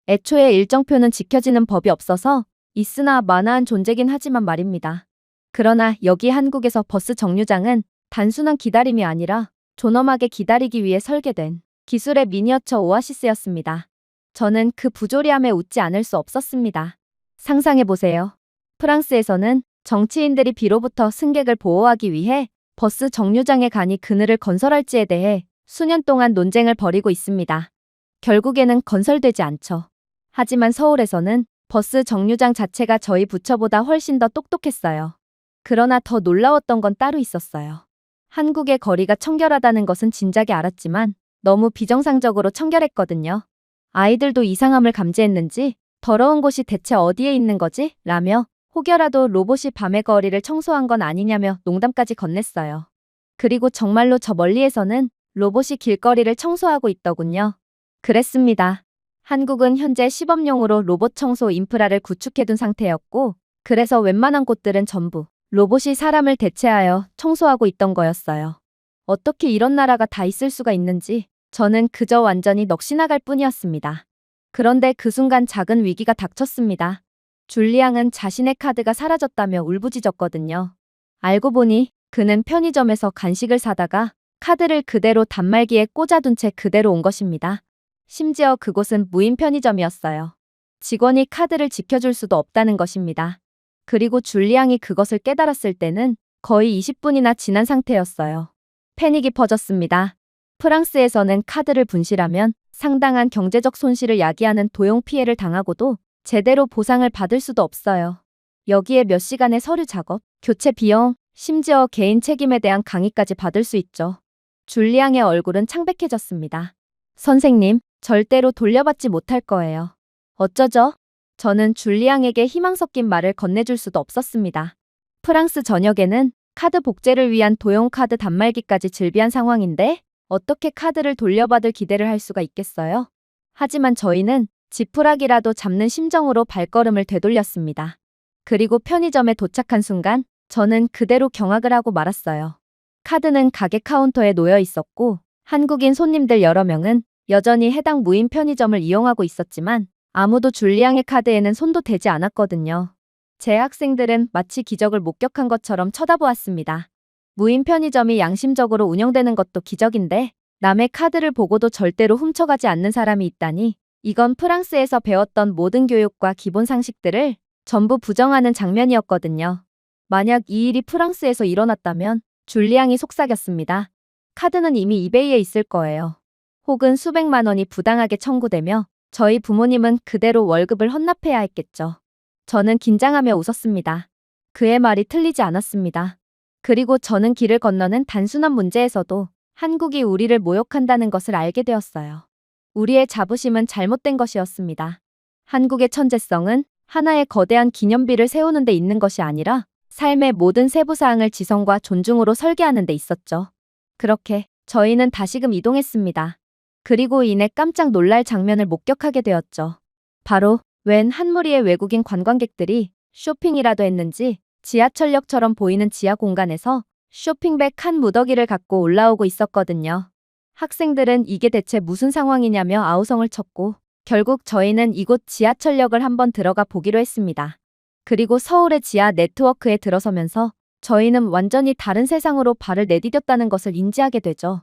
애초에 일정표는 지켜지는 법이 없어서 있으나 마나한 존재긴 하지만 말입니다. 그러나 여기 한국에서 버스 정류장은 단순한 기다림이 아니라 존엄하게 기다리기 위해 설계된 기술의 미니어처 오아시스였습니다. 저는 그 부조리함에 웃지 않을 수 없었습니다. 상상해보세요. 프랑스에서는 정치인들이 비로부터 승객을 보호하기 위해 버스 정류장에 가니 그늘을 건설할지에 대해 수년 동안 논쟁을 벌이고 있습니다. 결국에는 건설되지 않죠. 하지만 서울에서는 버스 정류장 자체가 저희 부처보다 훨씬 더 똑똑했어요. 그러나 더 놀라웠던 건 따로 있었어요. 한국의 거리가 청결하다는 것은 진작에 알았지만 너무 비정상적으로 청결했거든요. 아이들도 이상함을 감지했는지 더러운 곳이 대체 어디에 있는 거지? 라며 혹여라도 로봇이 밤의 거리를 청소한 건 아니냐며 농담까지 건넸어요. 그리고 정말로 저 멀리에서는 로봇이 길거리를 청소하고 있더군요. 그랬습니다. 한국은 현재 시범용으로 로봇 청소 인프라를 구축해둔 상태였고 그래서 웬만한 곳들은 전부 로봇이 사람을 대체하여 청소하고 있던 거였어요. 어떻게 이런 나라가 다 있을 수가 있는지 저는 그저 완전히 넋이 나갈 뿐이었습니다. 그런데 그 순간 작은 위기가 닥쳤습니다. 줄리앙은 자신의 카드가 사라졌다며 울부짖었거든요. 알고 보니 그는 편의점에서 간식을 사다가 카드를 그대로 단말기에 꽂아둔 채 그대로 온 것입니다. 심지어 그곳은 무인 편의점이었어요. 직원이 카드를 지켜줄 수도 없다는 것입니다. 그리고 줄리앙이 그것을 깨달았을 때는 거의 20분이나 지난 상태였어요. 패닉이 퍼졌습니다. 프랑스에서는 카드를 분실하면 상당한 경제적 손실을 야기하는 도용 피해를 당하고도 제대로 보상을 받을 수도 없어요. 여기에 몇 시간의 서류 작업, 교체 비용, 심지어 개인 책임에 대한 강의까지 받을 수 있죠. 줄리앙의 얼굴은 창백해졌습니다. 선생님, 절대로 돌려받지 못할 거예요. 어쩌죠? 저는 줄리앙에게 희망 섞인 말을 건네줄 수도 없었습니다. 프랑스 전역에는 카드 복제를 위한 도용 카드 단말기까지 즐비한 상황인데 어떻게 카드를 돌려받을 기대를 할 수가 있겠어요? 하지만 저희는 지푸라기라도 잡는 심정으로 발걸음을 되돌렸습니다. 그리고 편의점에 도착한 순간 저는 그대로 경악을 하고 말았어요. 카드는 가게 카운터에 놓여 있었고 한국인 손님들 여러 명은 여전히 해당 무인 편의점을 이용하고 있었지만 아무도 줄리앙의 카드에는 손도 대지 않았거든요. 제 학생들은 마치 기적을 목격한 것처럼 쳐다보았습니다. 무인 편의점이 양심적으로 운영되는 것도 기적인데 남의 카드를 보고도 절대로 훔쳐가지 않는 사람이 있다니 이건 프랑스에서 배웠던 모든 교육과 기본 상식들을 전부 부정하는 장면이었거든요. 만약 이 일이 프랑스에서 일어났다면 줄리앙이 속삭였습니다. 카드는 이미 이베이에 있을 거예요. 혹은 수백만 원이 부당하게 청구되며 저희 부모님은 그대로 월급을 헌납해야 했겠죠. 저는 긴장하며 웃었습니다. 그의 말이 틀리지 않았습니다. 그리고 저는 길을 건너는 단순한 문제에서도 한국이 우리를 모욕한다는 것을 알게 되었어요. 우리의 자부심은 잘못된 것이었습니다. 한국의 천재성은 하나의 거대한 기념비를 세우는 데 있는 것이 아니라 삶의 모든 세부사항을 지성과 존중으로 설계하는 데 있었죠. 그렇게 저희는 다시금 이동했습니다. 그리고 이내 깜짝 놀랄 장면을 목격하게 되었죠. 바로 웬 한 무리의 외국인 관광객들이 쇼핑이라도 했는지 지하철역처럼 보이는 지하 공간에서 쇼핑백 한 무더기를 갖고 올라오고 있었거든요. 학생들은 이게 대체 무슨 상황이냐며 아우성을 쳤고 결국 저희는 이곳 지하철역을 한번 들어가 보기로 했습니다. 그리고 서울의 지하 네트워크에 들어서면서 저희는 완전히 다른 세상으로 발을 내디뎠다는 것을 인지하게 되죠.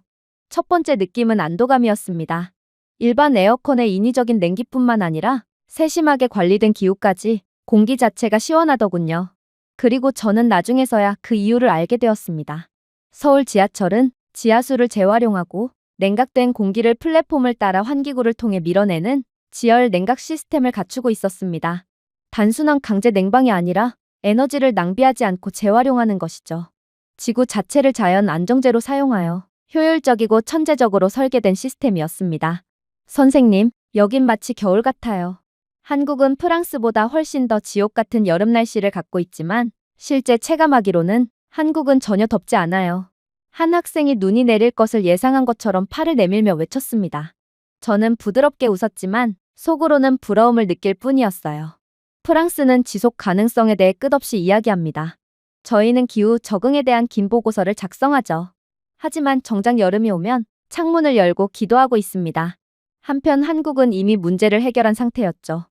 첫 번째 느낌은 안도감이었습니다. 일반 에어컨의 인위적인 냉기뿐만 아니라 세심하게 관리된 기후까지 공기 자체가 시원하더군요. 그리고 저는 나중에서야 그 이유를 알게 되었습니다. 서울 지하철은 지하수를 재활용하고 냉각된 공기를 플랫폼을 따라 환기구를 통해 밀어내는 지열 냉각 시스템을 갖추고 있었습니다. 단순한 강제 냉방이 아니라 에너지를 낭비하지 않고 재활용하는 것이죠. 지구 자체를 자연 안정제로 사용하여 효율적이고 천재적으로 설계된 시스템이었습니다. 선생님, 여긴 마치 겨울 같아요. 한국은 프랑스보다 훨씬 더 지옥 같은 여름 날씨를 갖고 있지만 실제 체감하기로는 한국은 전혀 덥지 않아요. 한 학생이 눈이 내릴 것을 예상한 것처럼 팔을 내밀며 외쳤습니다. 저는 부드럽게 웃었지만 속으로는 부러움을 느낄 뿐이었어요. 프랑스는 지속 가능성에 대해 끝없이 이야기합니다. 저희는 기후 적응에 대한 긴 보고서를 작성하죠. 하지만 정작 여름이 오면 창문을 열고 기도하고 있습니다. 한편 한국은 이미 문제를 해결한 상태였죠.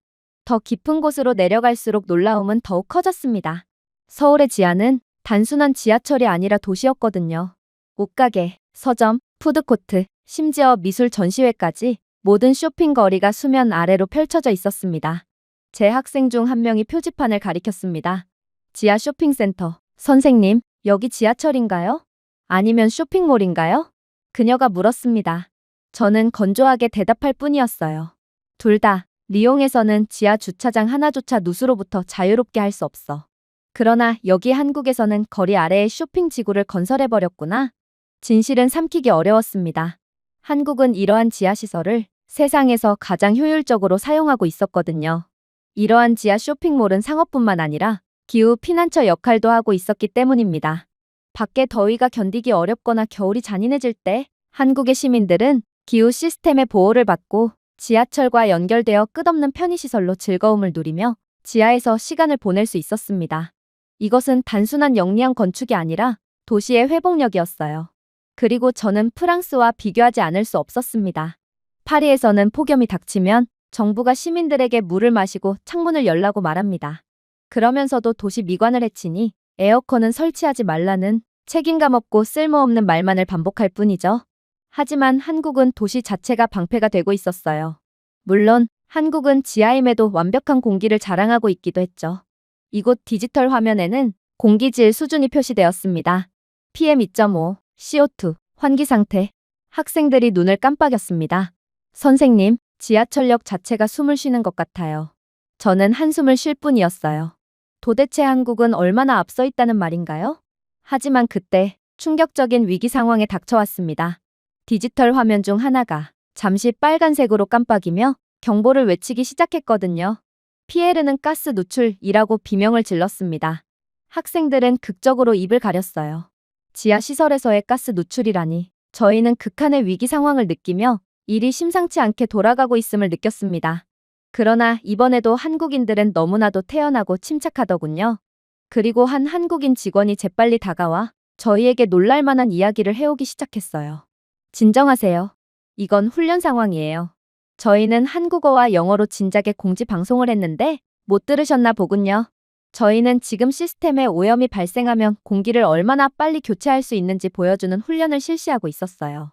더 깊은 곳으로 내려갈수록 놀라움은 더욱 커졌습니다. 서울의 지하는 단순한 지하철이 아니라 도시였거든요. 옷가게, 서점, 푸드코트, 심지어 미술 전시회까지 모든 쇼핑거리가 수면 아래로 펼쳐져 있었습니다. 제 학생 중 한 명이 표지판을 가리켰습니다. 지하 쇼핑센터. 선생님, 여기 지하철인가요? 아니면 쇼핑몰인가요? 그녀가 물었습니다. 저는 건조하게 대답할 뿐이었어요. 둘 다. 리옹에서는 지하 주차장 하나조차 누수로부터 자유롭게 할 수 없어. 그러나 여기 한국에서는 거리 아래에 쇼핑 지구를 건설해버렸구나. 진실은 삼키기 어려웠습니다. 한국은 이러한 지하시설을 세상에서 가장 효율적으로 사용하고 있었거든요. 이러한 지하 쇼핑몰은 상업뿐만 아니라 기후 피난처 역할도 하고 있었기 때문입니다. 밖에 더위가 견디기 어렵거나 겨울이 잔인해질 때 한국의 시민들은 기후 시스템의 보호를 받고 지하철과 연결되어 끝없는 편의시설로 즐거움을 누리며 지하에서 시간을 보낼 수 있었습니다. 이것은 단순한 영리한 건축이 아니라 도시의 회복력이었어요. 그리고 저는 프랑스와 비교하지 않을 수 없었습니다. 파리에서는 폭염이 닥치면 정부가 시민들에게 물을 마시고 창문을 열라고 말합니다. 그러면서도 도시 미관을 해치니 에어컨은 설치하지 말라는 책임감 없고 쓸모없는 말만을 반복할 뿐이죠. 하지만 한국은 도시 자체가 방패가 되고 있었어요. 물론 한국은 지하임에도 완벽한 공기를 자랑하고 있기도 했죠. 이곳 디지털 화면에는 공기질 수준이 표시되었습니다. PM2.5, CO2, 환기 상태. 학생들이 눈을 깜빡였습니다. 선생님, 지하철역 자체가 숨을 쉬는 것 같아요. 저는 한숨을 쉴 뿐이었어요. 도대체 한국은 얼마나 앞서 있다는 말인가요? 하지만 그때 충격적인 위기 상황에 닥쳐왔습니다. 디지털 화면 중 하나가 잠시 빨간색으로 깜빡이며 경보를 외치기 시작했거든요. 피에르는 가스 누출이라고 비명을 질렀습니다. 학생들은 극적으로 입을 가렸어요. 지하 시설에서의 가스 누출이라니. 저희는 극한의 위기 상황을 느끼며 일이 심상치 않게 돌아가고 있음을 느꼈습니다. 그러나 이번에도 한국인들은 너무나도 태연하고 침착하더군요. 그리고 한 한국인 직원이 재빨리 다가와 저희에게 놀랄만한 이야기를 해오기 시작했어요. 진정하세요. 이건 훈련 상황이에요. 저희는 한국어와 영어로 진작에 공지 방송을 했는데 못 들으셨나 보군요. 저희는 지금 시스템에 오염이 발생하면 공기를 얼마나 빨리 교체할 수 있는지 보여주는 훈련을 실시하고 있었어요.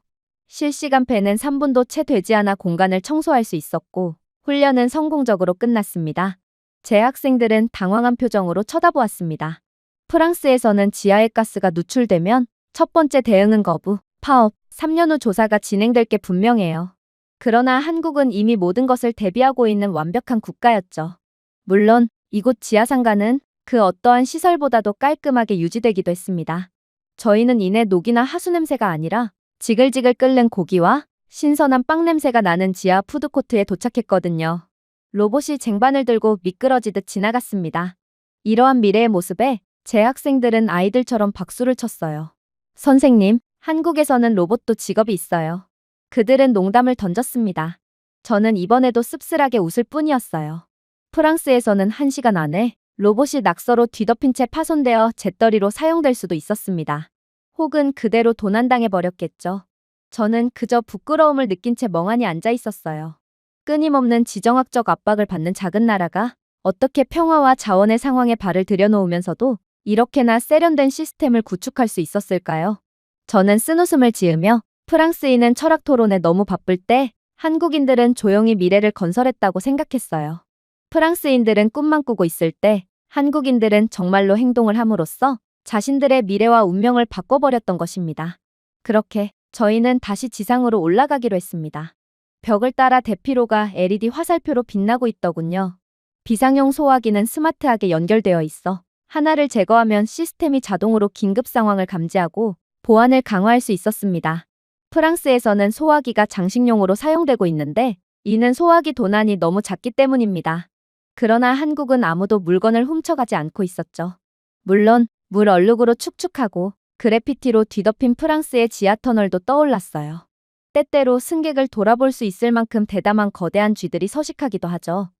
실시간 폐는 3분도 채 되지 않아 공간을 청소할 수 있었고 훈련은 성공적으로 끝났습니다. 제 학생들은 당황한 표정으로 쳐다보았습니다. 프랑스에서는 지하에 가스가 누출되면 첫 번째 대응은 거부, 파업, 3년 후 조사가 진행될 게 분명해요. 그러나 한국은 이미 모든 것을 대비하고 있는 완벽한 국가였죠. 물론 이곳 지하상가는 그 어떠한 시설보다도 깔끔하게 유지되기도 했습니다. 저희는 이내 녹이나 하수 냄새가 아니라 지글지글 끓는 고기와 신선한 빵 냄새가 나는 지하 푸드코트에 도착했거든요. 로봇이 쟁반을 들고 미끄러지듯 지나갔습니다. 이러한 미래의 모습에 제 학생들은 아이들처럼 박수를 쳤어요. 선생님, 한국에서는 로봇도 직업이 있어요. 그들은 농담을 던졌습니다. 저는 이번에도 씁쓸하게 웃을 뿐이었어요. 프랑스에서는 1시간 안에 로봇이 낙서로 뒤덮인 채 파손되어 재떨이로 사용될 수도 있었습니다. 혹은 그대로 도난당해 버렸겠죠. 저는 그저 부끄러움을 느낀 채 멍하니 앉아 있었어요. 끊임없는 지정학적 압박을 받는 작은 나라가 어떻게 평화와 자원의 상황에 발을 들여놓으면서도 이렇게나 세련된 시스템을 구축할 수 있었을까요? 저는 쓴웃음을 지으며 프랑스인은 철학 토론에 너무 바쁠 때 한국인들은 조용히 미래를 건설했다고 생각했어요. 프랑스인들은 꿈만 꾸고 있을 때 한국인들은 정말로 행동을 함으로써 자신들의 미래와 운명을 바꿔버렸던 것입니다. 그렇게 저희는 다시 지상으로 올라가기로 했습니다. 벽을 따라 대피로가 LED 화살표로 빛나고 있더군요. 비상용 소화기는 스마트하게 연결되어 있어 하나를 제거하면 시스템이 자동으로 긴급 상황을 감지하고 보안을 강화할 수 있었습니다. 프랑스에서는 소화기가 장식용으로 사용되고 있는데 이는 소화기 도난이 너무 작기 때문입니다. 그러나 한국은 아무도 물건을 훔쳐가지 않고 있었죠. 물론 물 얼룩으로 축축하고 그래피티로 뒤덮인 프랑스의 지하터널도 떠올랐어요. 때때로 승객을 돌아볼 수 있을 만큼 대담한 거대한 쥐들이 서식하기도 하죠.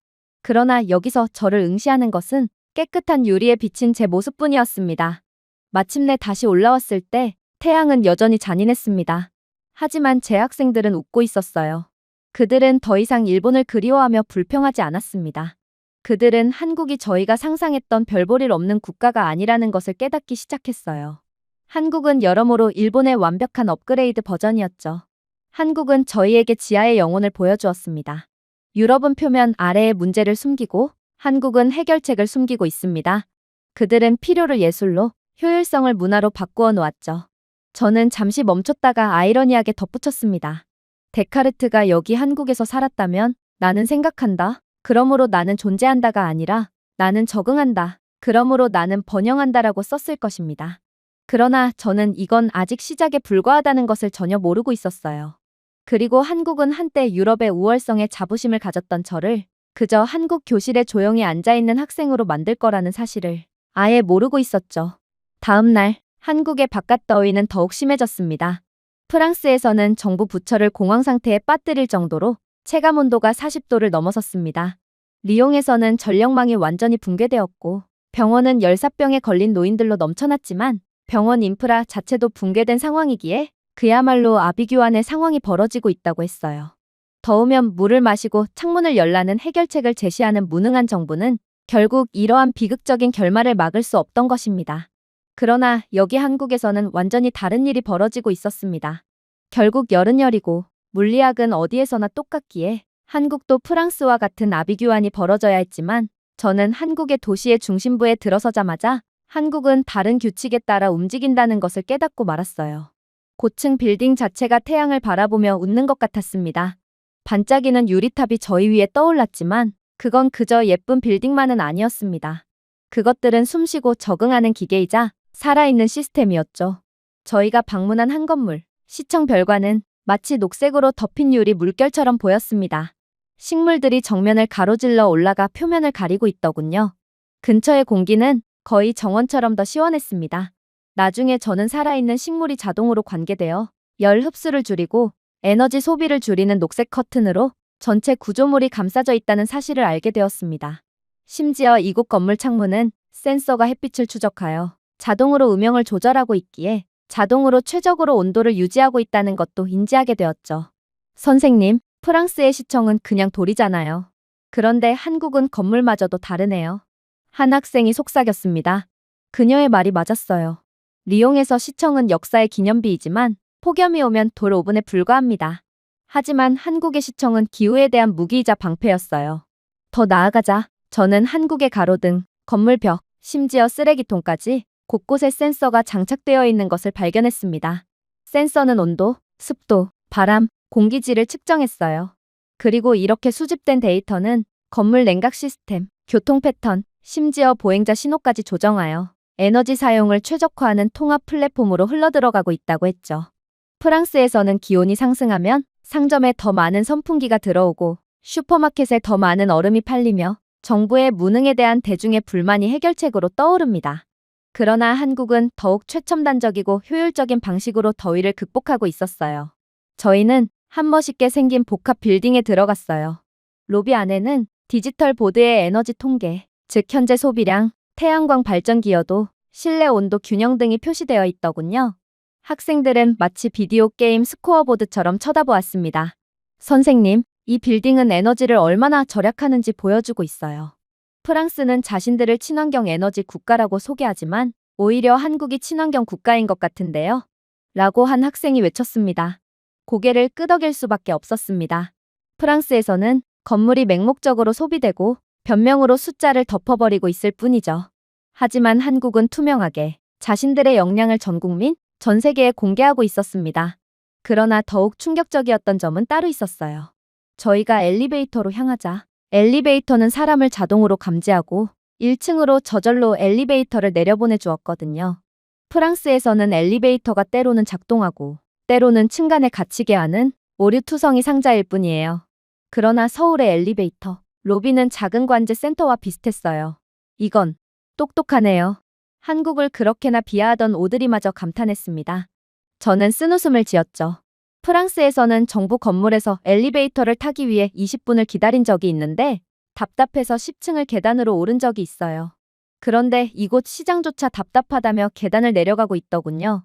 그러나 여기서 저를 응시하는 것은 깨끗한 유리에 비친 제 모습뿐이었습니다. 마침내 다시 올라왔을 때 태양은 여전히 잔인했습니다. 하지만 제 학생들은 웃고 있었어요. 그들은 더 이상 일본을 그리워하며 불평하지 않았습니다. 그들은 한국이 저희가 상상했던 별볼일 없는 국가가 아니라는 것을 깨닫기 시작했어요. 한국은 여러모로 일본의 완벽한 업그레이드 버전이었죠. 한국은 저희에게 지하의 영혼을 보여주었습니다. 유럽은 표면 아래에 문제를 숨기고 한국은 해결책을 숨기고 있습니다. 그들은 필요를 예술로, 효율성을 문화로 바꾸어 놓았죠. 저는 잠시 멈췄다가 아이러니하게 덧붙였습니다. 데카르트가 여기 한국에서 살았다면 나는 생각한다. 그러므로 나는 존재한다가 아니라 나는 적응한다. 그러므로 나는 번영한다라고 썼을 것입니다. 그러나 저는 이건 아직 시작에 불과하다는 것을 전혀 모르고 있었어요. 그리고 한국은 한때 유럽의 우월성에 자부심을 가졌던 저를 그저 한국 교실에 조용히 앉아있는 학생으로 만들 거라는 사실을 아예 모르고 있었죠. 다음 날 한국의 바깥 더위는 더욱 심해졌습니다. 프랑스에서는 정부 부처를 공황 상태에 빠뜨릴 정도로 체감온도가 40도를 넘어섰습니다. 리옹에서는 전력망이 완전히 붕괴되었고 병원은 열사병에 걸린 노인들로 넘쳐났지만 병원 인프라 자체도 붕괴된 상황이기에 그야말로 아비규환의 상황이 벌어지고 있다고 했어요. 더우면 물을 마시고 창문을 열라는 해결책을 제시하는 무능한 정부는 결국 이러한 비극적인 결말을 막을 수 없던 것입니다. 그러나 여기 한국에서는 완전히 다른 일이 벌어지고 있었습니다. 결국 열은 열이고 물리학은 어디에서나 똑같기에 한국도 프랑스와 같은 아비규환이 벌어져야 했지만 저는 한국의 도시의 중심부에 들어서자마자 한국은 다른 규칙에 따라 움직인다는 것을 깨닫고 말았어요. 고층 빌딩 자체가 태양을 바라보며 웃는 것 같았습니다. 반짝이는 유리탑이 저희 위에 떠올랐지만 그건 그저 예쁜 빌딩만은 아니었습니다. 그것들은 숨쉬고 적응하는 기계이자 살아있는 시스템이었죠. 저희가 방문한 한 건물, 시청 별관은 마치 녹색으로 덮인 유리 물결처럼 보였습니다. 식물들이 정면을 가로질러 올라가 표면을 가리고 있더군요. 근처의 공기는 거의 정원처럼 더 시원했습니다. 나중에 저는 살아있는 식물이 자동으로 관계되어 열 흡수를 줄이고 에너지 소비를 줄이는 녹색 커튼으로 전체 구조물이 감싸져 있다는 사실을 알게 되었습니다. 심지어 이곳 건물 창문은 센서가 햇빛을 추적하여 자동으로 음영을 조절하고 있기에 자동으로 최적으로 온도를 유지하고 있다는 것도 인지하게 되었죠. 선생님, 프랑스의 시청은 그냥 돌이잖아요. 그런데 한국은 건물마저도 다르네요. 한 학생이 속삭였습니다. 그녀의 말이 맞았어요. 리옹에서 시청은 역사의 기념비이지만 폭염이 오면 돌 오븐에 불과합니다. 하지만 한국의 시청은 기후에 대한 무기이자 방패였어요. 더 나아가자 저는 한국의 가로등, 건물벽, 심지어 쓰레기통까지 곳곳에 센서가 장착되어 있는 것을 발견했습니다. 센서는 온도, 습도, 바람, 공기질을 측정했어요. 그리고 이렇게 수집된 데이터는 건물 냉각 시스템, 교통 패턴, 심지어 보행자 신호까지 조정하여 에너지 사용을 최적화하는 통합 플랫폼으로 흘러들어가고 있다고 했죠. 프랑스에서는 기온이 상승하면 상점에 더 많은 선풍기가 들어오고 슈퍼마켓에 더 많은 얼음이 팔리며 정부의 무능에 대한 대중의 불만이 해결책으로 떠오릅니다. 그러나 한국은 더욱 최첨단적이고 효율적인 방식으로 더위를 극복하고 있었어요. 저희는 한 멋있게 생긴 복합 빌딩에 들어갔어요. 로비 안에는 디지털 보드의 에너지 통계, 즉 현재 소비량, 태양광 발전 기여도, 실내 온도 균형 등이 표시되어 있더군요. 학생들은 마치 비디오 게임 스코어보드처럼 쳐다보았습니다. 선생님, 이 빌딩은 에너지를 얼마나 절약하는지 보여주고 있어요. 프랑스는 자신들을 친환경 에너지 국가라고 소개하지만 오히려 한국이 친환경 국가인 것 같은데요. 라고 한 학생이 외쳤습니다. 고개를 끄덕일 수밖에 없었습니다. 프랑스에서는 건물이 맹목적으로 소비되고 변명으로 숫자를 덮어버리고 있을 뿐이죠. 하지만 한국은 투명하게 자신들의 역량을 전 국민, 전 세계에 공개하고 있었습니다. 그러나 더욱 충격적이었던 점은 따로 있었어요. 저희가 엘리베이터로 향하자 엘리베이터는 사람을 자동으로 감지하고 1층으로 저절로 엘리베이터를 내려보내 주었거든요. 프랑스에서는 엘리베이터가 때로는 작동하고 때로는 층간에 갇히게 하는 오류투성이 상자일 뿐이에요. 그러나 서울의 엘리베이터, 로비는 작은 관제 센터와 비슷했어요. 이건 똑똑하네요. 한국을 그렇게나 비하하던 오드리마저 감탄했습니다. 저는 쓴웃음을 지었죠. 프랑스에서는 정부 건물에서 엘리베이터를 타기 위해 20분을 기다린 적이 있는데 답답해서 10층을 계단으로 오른 적이 있어요. 그런데 이곳 시장조차 답답하다며 계단을 내려가고 있더군요.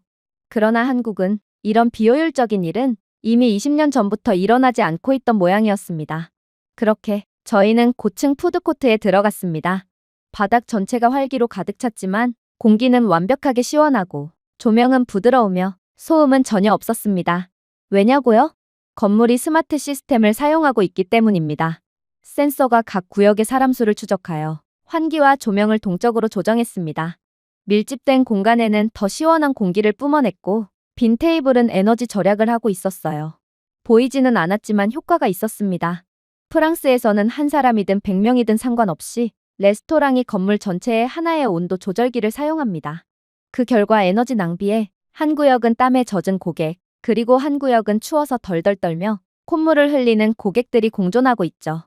그러나 한국은 이런 비효율적인 일은 이미 20년 전부터 일어나지 않고 있던 모양이었습니다. 그렇게 저희는 고층 푸드코트에 들어갔습니다. 바닥 전체가 활기로 가득 찼지만 공기는 완벽하게 시원하고 조명은 부드러우며 소음은 전혀 없었습니다. 왜냐고요? 건물이 스마트 시스템을 사용하고 있기 때문입니다. 센서가 각 구역의 사람 수를 추적하여 환기와 조명을 동적으로 조정했습니다. 밀집된 공간에는 더 시원한 공기를 뿜어냈고 빈 테이블은 에너지 절약을 하고 있었어요. 보이지는 않았지만 효과가 있었습니다. 프랑스에서는 한 사람이든 100명이든 상관없이 레스토랑이 건물 전체에 하나의 온도 조절기를 사용합니다. 그 결과 에너지 낭비에 한 구역은 땀에 젖은 고객, 그리고 한 구역은 추워서 덜덜 떨며 콧물을 흘리는 고객들이 공존하고 있죠.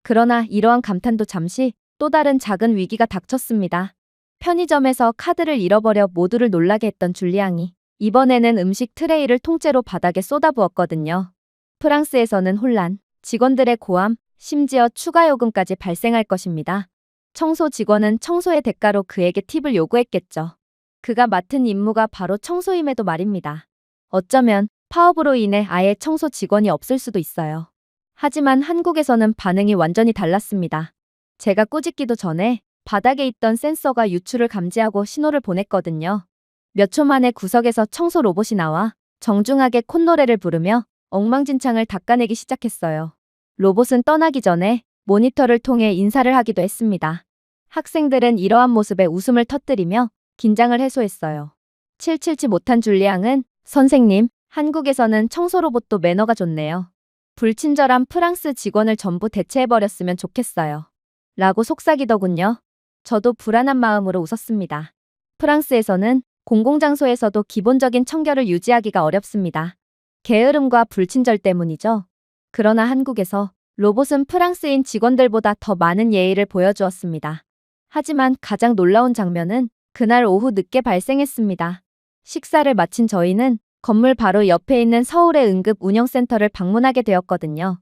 그러나 이러한 감탄도 잠시 또 다른 작은 위기가 닥쳤습니다. 편의점에서 카드를 잃어버려 모두를 놀라게 했던 줄리앙이 이번에는 음식 트레이를 통째로 바닥에 쏟아부었거든요. 프랑스에서는 혼란, 직원들의 고함, 심지어 추가 요금까지 발생할 것입니다. 청소 직원은 청소의 대가로 그에게 팁을 요구했겠죠. 그가 맡은 임무가 바로 청소임에도 말입니다. 어쩌면 파업으로 인해 아예 청소 직원이 없을 수도 있어요. 하지만 한국에서는 반응이 완전히 달랐습니다. 제가 꾸짖기도 전에 바닥에 있던 센서가 유출을 감지하고 신호를 보냈거든요. 몇 초 만에 구석에서 청소 로봇이 나와 정중하게 콧노래를 부르며 엉망진창을 닦아내기 시작했어요. 로봇은 떠나기 전에 모니터를 통해 인사를 하기도 했습니다. 학생들은 이러한 모습에 웃음을 터뜨리며 긴장을 해소했어요. 칠칠치 못한 줄리앙은 선생님, 한국에서는 청소 로봇도 매너가 좋네요. 불친절한 프랑스 직원을 전부 대체해버렸으면 좋겠어요. 라고 속삭이더군요. 저도 불안한 마음으로 웃었습니다. 프랑스에서는 공공장소에서도 기본적인 청결을 유지하기가 어렵습니다. 게으름과 불친절 때문이죠. 그러나 한국에서 로봇은 프랑스인 직원들보다 더 많은 예의를 보여주었습니다. 하지만 가장 놀라운 장면은 그날 오후 늦게 발생했습니다. 식사를 마친 저희는 건물 바로 옆에 있는 서울의 응급 운영센터를 방문하게 되었거든요.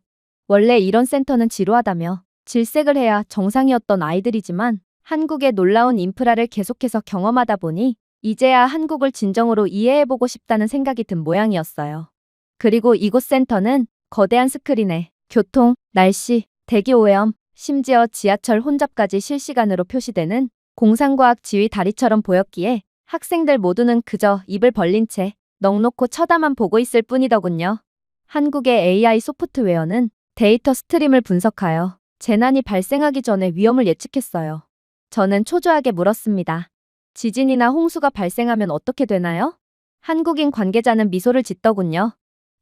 원래 이런 센터는 지루하다며 질색을 해야 정상이었던 아이들이지만 한국의 놀라운 인프라를 계속해서 경험하다 보니 이제야 한국을 진정으로 이해해보고 싶다는 생각이 든 모양이었어요. 그리고 이곳 센터는 거대한 스크린에 교통, 날씨, 대기 오염, 심지어 지하철 혼잡까지 실시간으로 표시되는 공상과학 지휘 다리처럼 보였기에 학생들 모두는 그저 입을 벌린 채 넋놓고 쳐다만 보고 있을 뿐이더군요. 한국의 AI 소프트웨어는 데이터 스트림을 분석하여 재난이 발생하기 전에 위험을 예측했어요. 저는 초조하게 물었습니다. 지진이나 홍수가 발생하면 어떻게 되나요? 한국인 관계자는 미소를 짓더군요.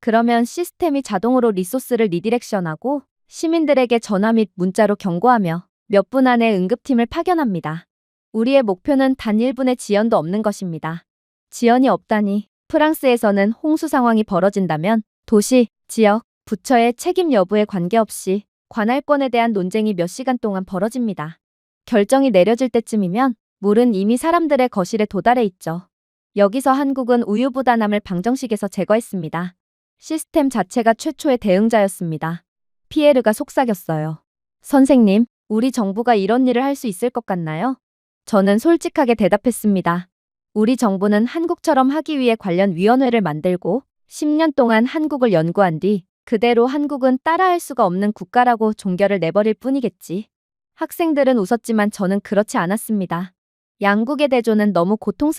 그러면 시스템이 자동으로 리소스를 리디렉션하고 시민들에게 전화 및 문자로 경고하며 몇 분 안에 응급팀을 파견합니다. 우리의 목표는 단 1분의 지연도 없는 것입니다. 지연이 없다니 프랑스에서는 홍수 상황이 벌어진다면 도시, 지역, 부처의 책임 여부에 관계없이 관할권에 대한 논쟁이 몇 시간 동안 벌어집니다. 결정이 내려질 때쯤이면 물은 이미 사람들의 거실에 도달해 있죠. 여기서 한국은 우유부단함을 방정식에서 제거했습니다. 시스템 자체가 최초의 대응자였습니다. 피에르가 속삭였어요. 선생님, 우리 정부가 이런 일을 할 수 있을 것 같나요? 저는 솔직하게 대답했습니다. 우리 정부는 한국처럼 하기 위해 관련 위원회를 만들고 10년 동안 한국을 연구한 뒤 그대로 한국은 따라할 수가 없는 국가라고 종결을 내버릴 뿐이겠지. 학생들은 웃었지만 저는 그렇지 않았습니다. 양국의 대조는 너무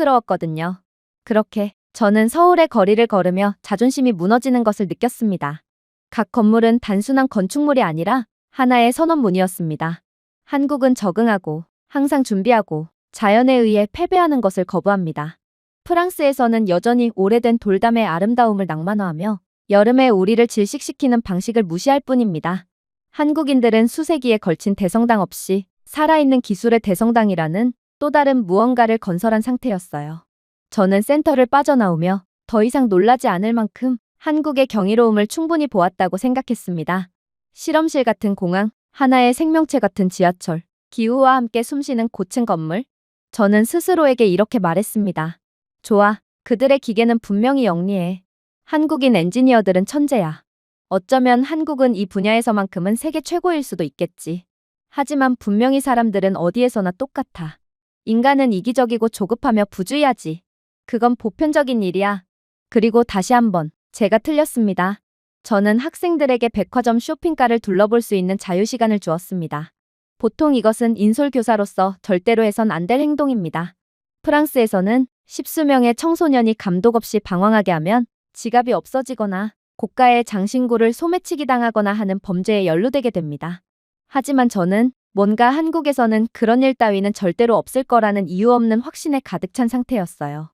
고통스러웠거든요. 그렇게 저는 서울의 거리를 걸으며 자존심이 무너지는 것을 느꼈습니다. 각 건물은 단순한 건축물이 아니라 하나의 선언문이었습니다. 한국은 적응하고 항상 준비하고 자연에 의해 패배하는 것을 거부합니다. 프랑스에서는 여전히 오래된 돌담의 아름다움을 낭만화하며 여름에 우리를 질식시키는 방식을 무시할 뿐입니다. 한국인들은 수세기에 걸친 대성당 없이 살아있는 기술의 대성당이라는 또 다른 무언가를 건설한 상태였어요. 저는 센터를 빠져나오며 더 이상 놀라지 않을 만큼 한국의 경이로움을 충분히 보았다고 생각했습니다. 실험실 같은 공항, 하나의 생명체 같은 지하철, 기후와 함께 숨쉬는 고층 건물. 저는 스스로에게 이렇게 말했습니다. 좋아, 그들의 기계는 분명히 영리해. 한국인 엔지니어들은 천재야. 어쩌면 한국은 이 분야에서만큼은 세계 최고일 수도 있겠지. 하지만 분명히 사람들은 어디에서나 똑같아. 인간은 이기적이고 조급하며 부주의하지. 그건 보편적인 일이야. 그리고 다시 한번 제가 틀렸습니다. 저는 학생들에게 백화점 쇼핑가를 둘러볼 수 있는 자유시간을 주었습니다. 보통 이것은 인솔교사로서 절대로 해선 안 될 행동입니다. 프랑스에서는 십수명의 청소년이 감독 없이 방황하게 하면 지갑이 없어지거나 고가의 장신구를 소매치기 당하거나 하는 범죄에 연루되게 됩니다. 하지만 저는 뭔가 한국에서는 그런 일 따위는 절대로 없을 거라는 이유 없는 확신에 가득 찬 상태였어요.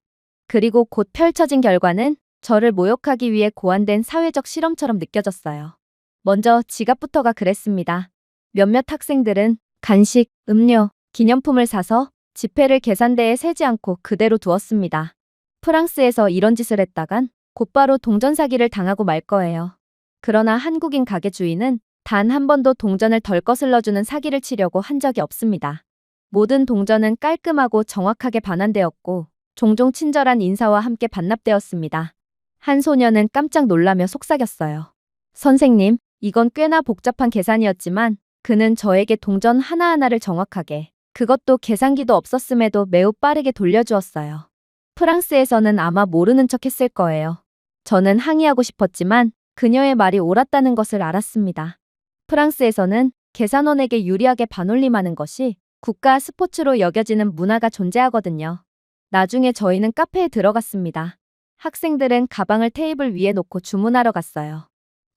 그리고 곧 펼쳐진 결과는 저를 모욕하기 위해 고안된 사회적 실험처럼 느껴졌어요. 먼저 지갑부터가 그랬습니다. 몇몇 학생들은 간식, 음료, 기념품을 사서 지폐를 계산대에 세지 않고 그대로 두었습니다. 프랑스에서 이런 짓을 했다간 곧바로 동전 사기를 당하고 말 거예요. 그러나 한국인 가게 주인은 단 한 번도 동전을 덜 거슬러주는 사기를 치려고 한 적이 없습니다. 모든 동전은 깔끔하고 정확하게 반환되었고 종종 친절한 인사와 함께 반납되었습니다. 한 소녀는 깜짝 놀라며 속삭였어요. 선생님, 이건 꽤나 복잡한 계산이었지만 그는 저에게 동전 하나하나를 정확하게, 그것도 계산기도 없었음에도 매우 빠르게 돌려주었어요. 프랑스에서는 아마 모르는 척 했을 거예요. 저는 항의하고 싶었지만 그녀의 말이 옳았다는 것을 알았습니다. 프랑스에서는 계산원에게 유리하게 반올림하는 것이 국가 스포츠로 여겨지는 문화가 존재하거든요. 나중에 저희는 카페에 들어갔습니다. 학생들은 가방을 테이블 위에 놓고 주문하러 갔어요.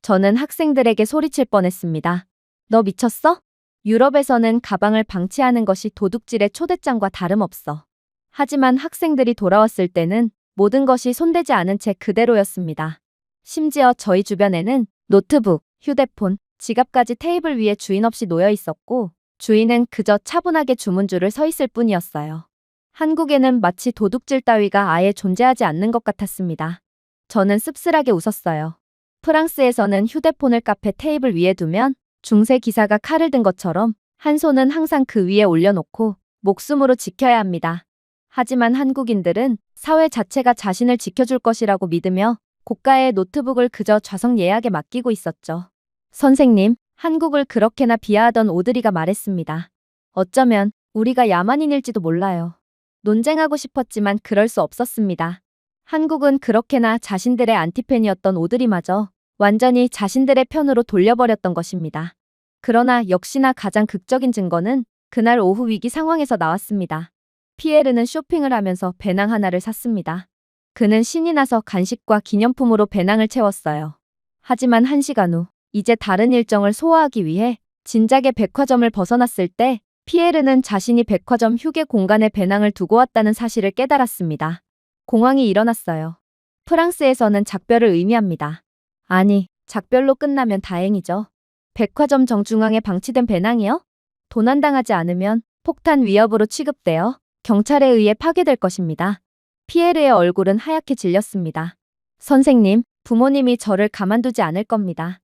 저는 학생들에게 소리칠 뻔했습니다. 너 미쳤어? 유럽에서는 가방을 방치하는 것이 도둑질의 초대장과 다름없어. 하지만 학생들이 돌아왔을 때는 모든 것이 손대지 않은 채 그대로였습니다. 심지어 저희 주변에는 노트북, 휴대폰, 지갑까지 테이블 위에 주인 없이 놓여 있었고 주인은 그저 차분하게 주문줄을 서 있을 뿐이었어요. 한국에는 마치 도둑질 따위가 아예 존재하지 않는 것 같았습니다. 저는 씁쓸하게 웃었어요. 프랑스에서는 휴대폰을 카페 테이블 위에 두면 중세 기사가 칼을 든 것처럼 한 손은 항상 그 위에 올려놓고 목숨으로 지켜야 합니다. 하지만 한국인들은 사회 자체가 자신을 지켜줄 것이라고 믿으며 고가의 노트북을 그저 좌석 예약에 맡기고 있었죠. 선생님, 한국을 그렇게나 비하하던 오드리가 말했습니다. 어쩌면 우리가 야만인일지도 몰라요. 논쟁하고 싶었지만 그럴 수 없었습니다. 한국은 그렇게나 자신들의 안티팬이었던 오드리마저 완전히 자신들의 편으로 돌려버렸던 것입니다. 그러나 역시나 가장 극적인 증거는 그날 오후 위기 상황에서 나왔습니다. 피에르는 쇼핑을 하면서 배낭 하나를 샀습니다. 그는 신이 나서 간식과 기념품으로 배낭을 채웠어요. 하지만 1시간 후 이제 다른 일정을 소화하기 위해 진작에 백화점을 벗어났을 때 피에르는 자신이 백화점 휴게 공간에 배낭을 두고 왔다는 사실을 깨달았습니다. 공황이 일어났어요. 프랑스에서는 작별을 의미합니다. 아니, 작별로 끝나면 다행이죠. 백화점 정중앙에 방치된 배낭이요? 도난당하지 않으면 폭탄 위협으로 취급되어 경찰에 의해 파괴될 것입니다. 피에르의 얼굴은 하얗게 질렸습니다. 선생님, 부모님이 저를 가만두지 않을 겁니다.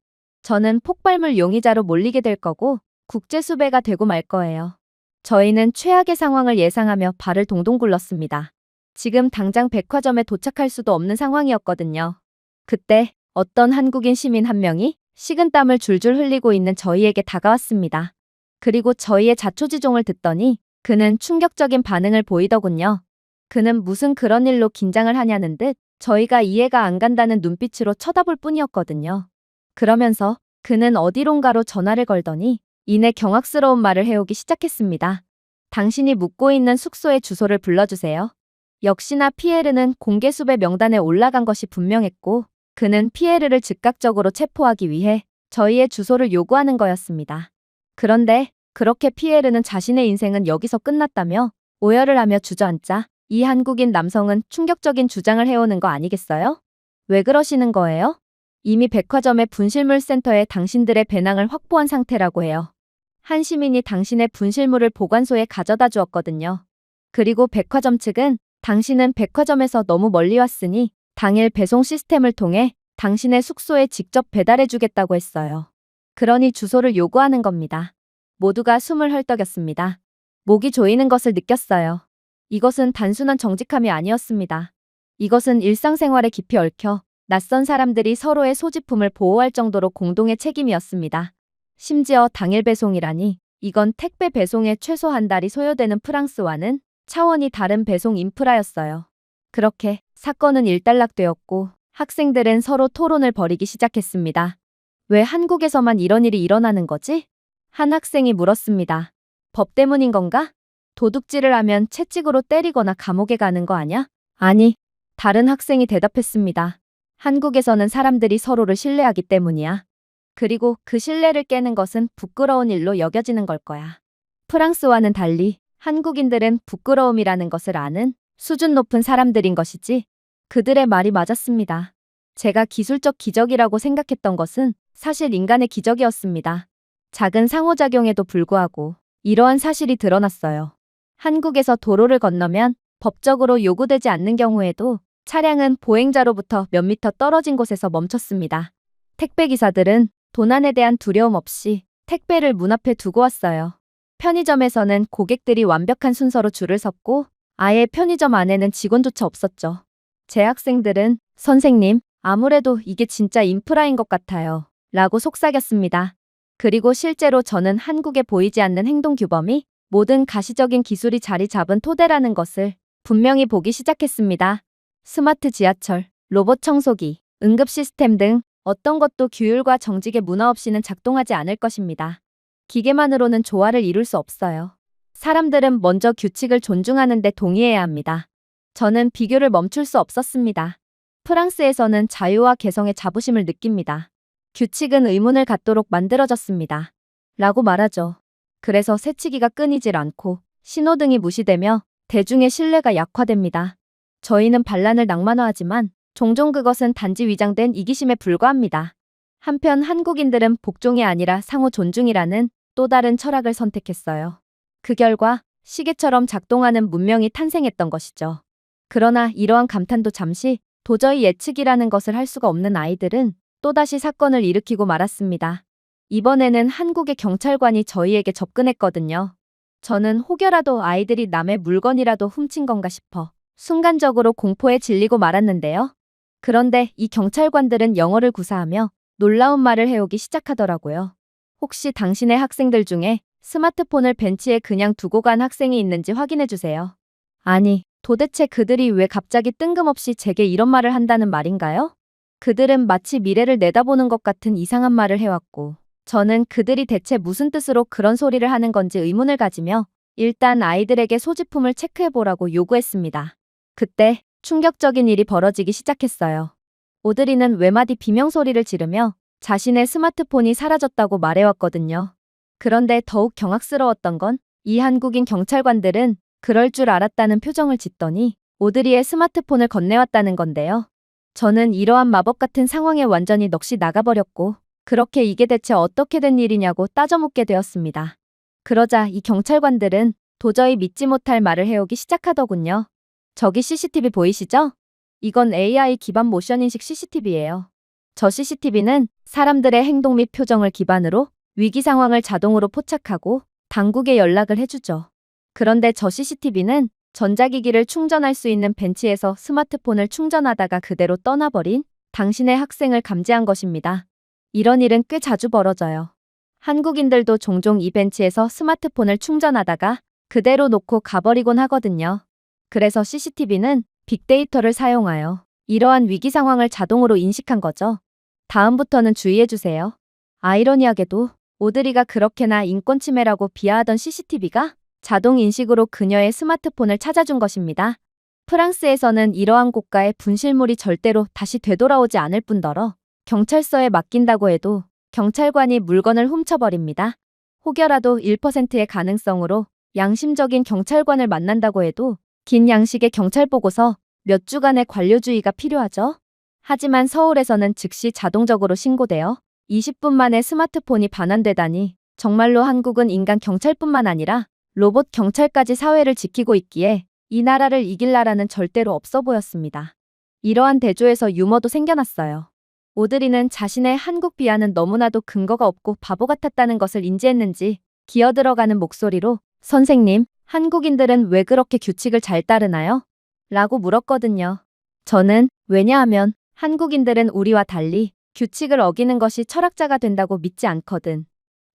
저는 폭발물 용의자로 몰리게 될 거고 국제수배가 되고 말 거예요. 저희는 최악의 상황을 예상하며 발을 동동 굴렀습니다. 지금 당장 백화점에 도착할 수도 없는 상황이었거든요. 그때 어떤 한국인 시민 한 명이 식은땀을 줄줄 흘리고 있는 저희에게 다가왔습니다. 그리고 저희의 자초지종을 듣더니 그는 충격적인 반응을 보이더군요. 그는 무슨 그런 일로 긴장을 하냐는 듯 저희가 이해가 안 간다는 눈빛으로 쳐다볼 뿐이었거든요. 그러면서 그는 어디론가로 전화를 걸더니 이내 경악스러운 말을 해오기 시작했습니다. 당신이 묵고 있는 숙소의 주소를 불러주세요. 역시나 피에르는 공개수배 명단에 올라간 것이 분명했고 그는 피에르를 즉각적으로 체포하기 위해 저희의 주소를 요구하는 거였습니다. 그런데 그렇게 피에르는 자신의 인생은 여기서 끝났다며 오열을 하며 주저앉자 이 한국인 남성은 충격적인 주장을 해오는 거 아니겠어요? 왜 그러시는 거예요? 이미 백화점의 분실물 센터에 당신들의 배낭을 확보한 상태라고 해요. 한 시민이 당신의 분실물을 보관소에 가져다 주었거든요. 그리고 백화점 측은 당신은 백화점에서 너무 멀리 왔으니 당일 배송 시스템을 통해 당신의 숙소에 직접 배달해 주겠다고 했어요. 그러니 주소를 요구하는 겁니다. 모두가 숨을 헐떡였습니다. 목이 조이는 것을 느꼈어요. 이것은 단순한 정직함이 아니었습니다. 이것은 일상생활에 깊이 얽혀 낯선 사람들이 서로의 소지품을 보호할 정도로 공동의 책임이었습니다. 심지어 당일 배송이라니 이건 택배 배송에 최소 한 달이 소요되는 프랑스와는 차원이 다른 배송 인프라였어요. 그렇게 사건은 일단락되었고 학생들은 서로 토론을 벌이기 시작했습니다. 왜 한국에서만 이런 일이 일어나는 거지? 한 학생이 물었습니다. 법 때문인 건가? 도둑질을 하면 채찍으로 때리거나 감옥에 가는 거 아냐? 아니, 다른 학생이 대답했습니다. 한국에서는 사람들이 서로를 신뢰하기 때문이야. 그리고 그 신뢰를 깨는 것은 부끄러운 일로 여겨지는 걸 거야. 프랑스와는 달리 한국인들은 부끄러움이라는 것을 아는 수준 높은 사람들인 것이지. 그들의 말이 맞았습니다. 제가 기술적 기적이라고 생각했던 것은 사실 인간의 기적이었습니다. 작은 상호작용에도 불구하고 이러한 사실이 드러났어요. 한국에서 도로를 건너면 법적으로 요구되지 않는 경우에도 차량은 보행자로부터 몇 미터 떨어진 곳에서 멈췄습니다. 택배기사들은 도난에 대한 두려움 없이 택배를 문 앞에 두고 왔어요. 편의점에서는 고객들이 완벽한 순서로 줄을 섰고 아예 편의점 안에는 직원조차 없었죠. 제 학생들은 선생님, 아무래도 이게 진짜 인프라인 것 같아요. 라고 속삭였습니다. 그리고 실제로 저는 한국에 보이지 않는 행동규범이 모든 가시적인 기술이 자리 잡은 토대라는 것을 분명히 보기 시작했습니다. 스마트 지하철, 로봇 청소기, 응급 시스템 등 어떤 것도 규율과 정직의 문화 없이는 작동하지 않을 것입니다. 기계만으로는 조화를 이룰 수 없어요. 사람들은 먼저 규칙을 존중하는 데 동의해야 합니다. 저는 비교를 멈출 수 없었습니다. 프랑스에서는 자유와 개성의 자부심을 느낍니다. 규칙은 의문을 갖도록 만들어졌습니다. 라고 말하죠. 그래서 새치기가 끊이질 않고 신호등이 무시되며 대중의 신뢰가 약화됩니다. 저희는 반란을 낭만화하지만 종종 그것은 단지 위장된 이기심에 불과합니다. 한편 한국인들은 복종이 아니라 상호 존중이라는 또 다른 철학을 선택했어요. 그 결과 시계처럼 작동하는 문명이 탄생했던 것이죠. 그러나 이러한 감탄도 잠시 도저히 예측이라는 것을 할 수가 없는 아이들은 또다시 사건을 일으키고 말았습니다. 이번에는 한국의 경찰관이 저희에게 접근했거든요. 저는 혹여라도 아이들이 남의 물건이라도 훔친 건가 싶어 순간적으로 공포에 질리고 말았는데요. 그런데 이 경찰관들은 영어를 구사하며 놀라운 말을 해오기 시작하더라고요. 혹시 당신의 학생들 중에 스마트폰을 벤치에 그냥 두고 간 학생이 있는지 확인해 주세요. 아니, 도대체 그들이 왜 갑자기 뜬금없이 제게 이런 말을 한다는 말인가요? 그들은 마치 미래를 내다보는 것 같은 이상한 말을 해왔고, 저는 그들이 대체 무슨 뜻으로 그런 소리를 하는 건지 의문을 가지며 일단 아이들에게 소지품을 체크해보라고 요구했습니다. 그때 충격적인 일이 벌어지기 시작했어요. 오드리는 외마디 비명소리를 지르며 자신의 스마트폰이 사라졌다고 말해왔거든요. 그런데 더욱 경악스러웠던 건 이 한국인 경찰관들은 그럴 줄 알았다는 표정을 짓더니 오드리의 스마트폰을 건네왔다는 건데요. 저는 이러한 마법 같은 상황에 완전히 넋이 나가버렸고, 그렇게 이게 대체 어떻게 된 일이냐고 따져묻게 되었습니다. 그러자 이 경찰관들은 도저히 믿지 못할 말을 해오기 시작하더군요. 저기 CCTV 보이시죠? 이건 AI 기반 모션인식 CCTV예요. 저 CCTV는 사람들의 행동 및 표정을 기반으로 위기 상황을 자동으로 포착하고 당국에 연락을 해주죠. 그런데 저 CCTV는 전자기기를 충전할 수 있는 벤치에서 스마트폰을 충전하다가 그대로 떠나버린 당신의 학생을 감지한 것입니다. 이런 일은 꽤 자주 벌어져요. 한국인들도 종종 이 벤치에서 스마트폰을 충전하다가 그대로 놓고 가버리곤 하거든요. 그래서 CCTV는 빅데이터를 사용하여 이러한 위기 상황을 자동으로 인식한 거죠. 다음부터는 주의해주세요. 아이러니하게도 오드리가 그렇게나 인권 침해라고 비하하던 CCTV가 자동 인식으로 그녀의 스마트폰을 찾아준 것입니다. 프랑스에서는 이러한 고가의 분실물이 절대로 다시 되돌아오지 않을 뿐더러 경찰서에 맡긴다고 해도 경찰관이 물건을 훔쳐버립니다. 혹여라도 1%의 가능성으로 양심적인 경찰관을 만난다고 해도 긴 양식의 경찰 보고서 몇 주간의 관료주의가 필요하죠. 하지만 서울에서는 즉시 자동적으로 신고되어 20분 만에 스마트폰이 반환되다니 정말로 한국은 인간 경찰뿐만 아니라 로봇 경찰까지 사회를 지키고 있기에 이 나라를 이길 나라는 절대로 없어 보였습니다. 이러한 대조에서 유머도 생겨났어요. 오드리는 자신의 한국 비하는 너무나도 근거가 없고 바보 같았다는 것을 인지했는지 기어들어가는 목소리로 선생님, 한국인들은 왜 그렇게 규칙을 잘 따르나요? 라고 물었거든요. 저는 왜냐하면 한국인들은 우리와 달리 규칙을 어기는 것이 철학자가 된다고 믿지 않거든.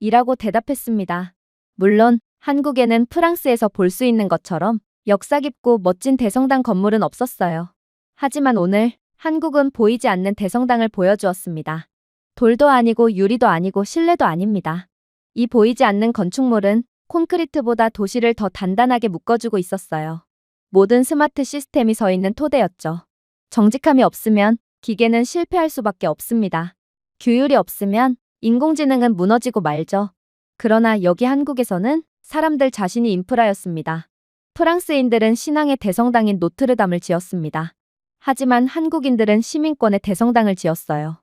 이라고 대답했습니다. 물론 한국에는 프랑스에서 볼 수 있는 것처럼 역사 깊고 멋진 대성당 건물은 없었어요. 하지만 오늘 한국은 보이지 않는 대성당을 보여주었습니다. 돌도 아니고 유리도 아니고 실내도 아닙니다. 이 보이지 않는 건축물은 콘크리트보다 도시를 더 단단하게 묶어주고 있었어요. 모든 스마트 시스템이 서 있는 토대였죠. 정직함이 없으면 기계는 실패할 수밖에 없습니다. 규율이 없으면 인공지능은 무너지고 말죠. 그러나 여기 한국에서는 사람들 자신이 인프라였습니다. 프랑스인들은 신앙의 대성당인 노트르담을 지었습니다. 하지만 한국인들은 시민권의 대성당을 지었어요.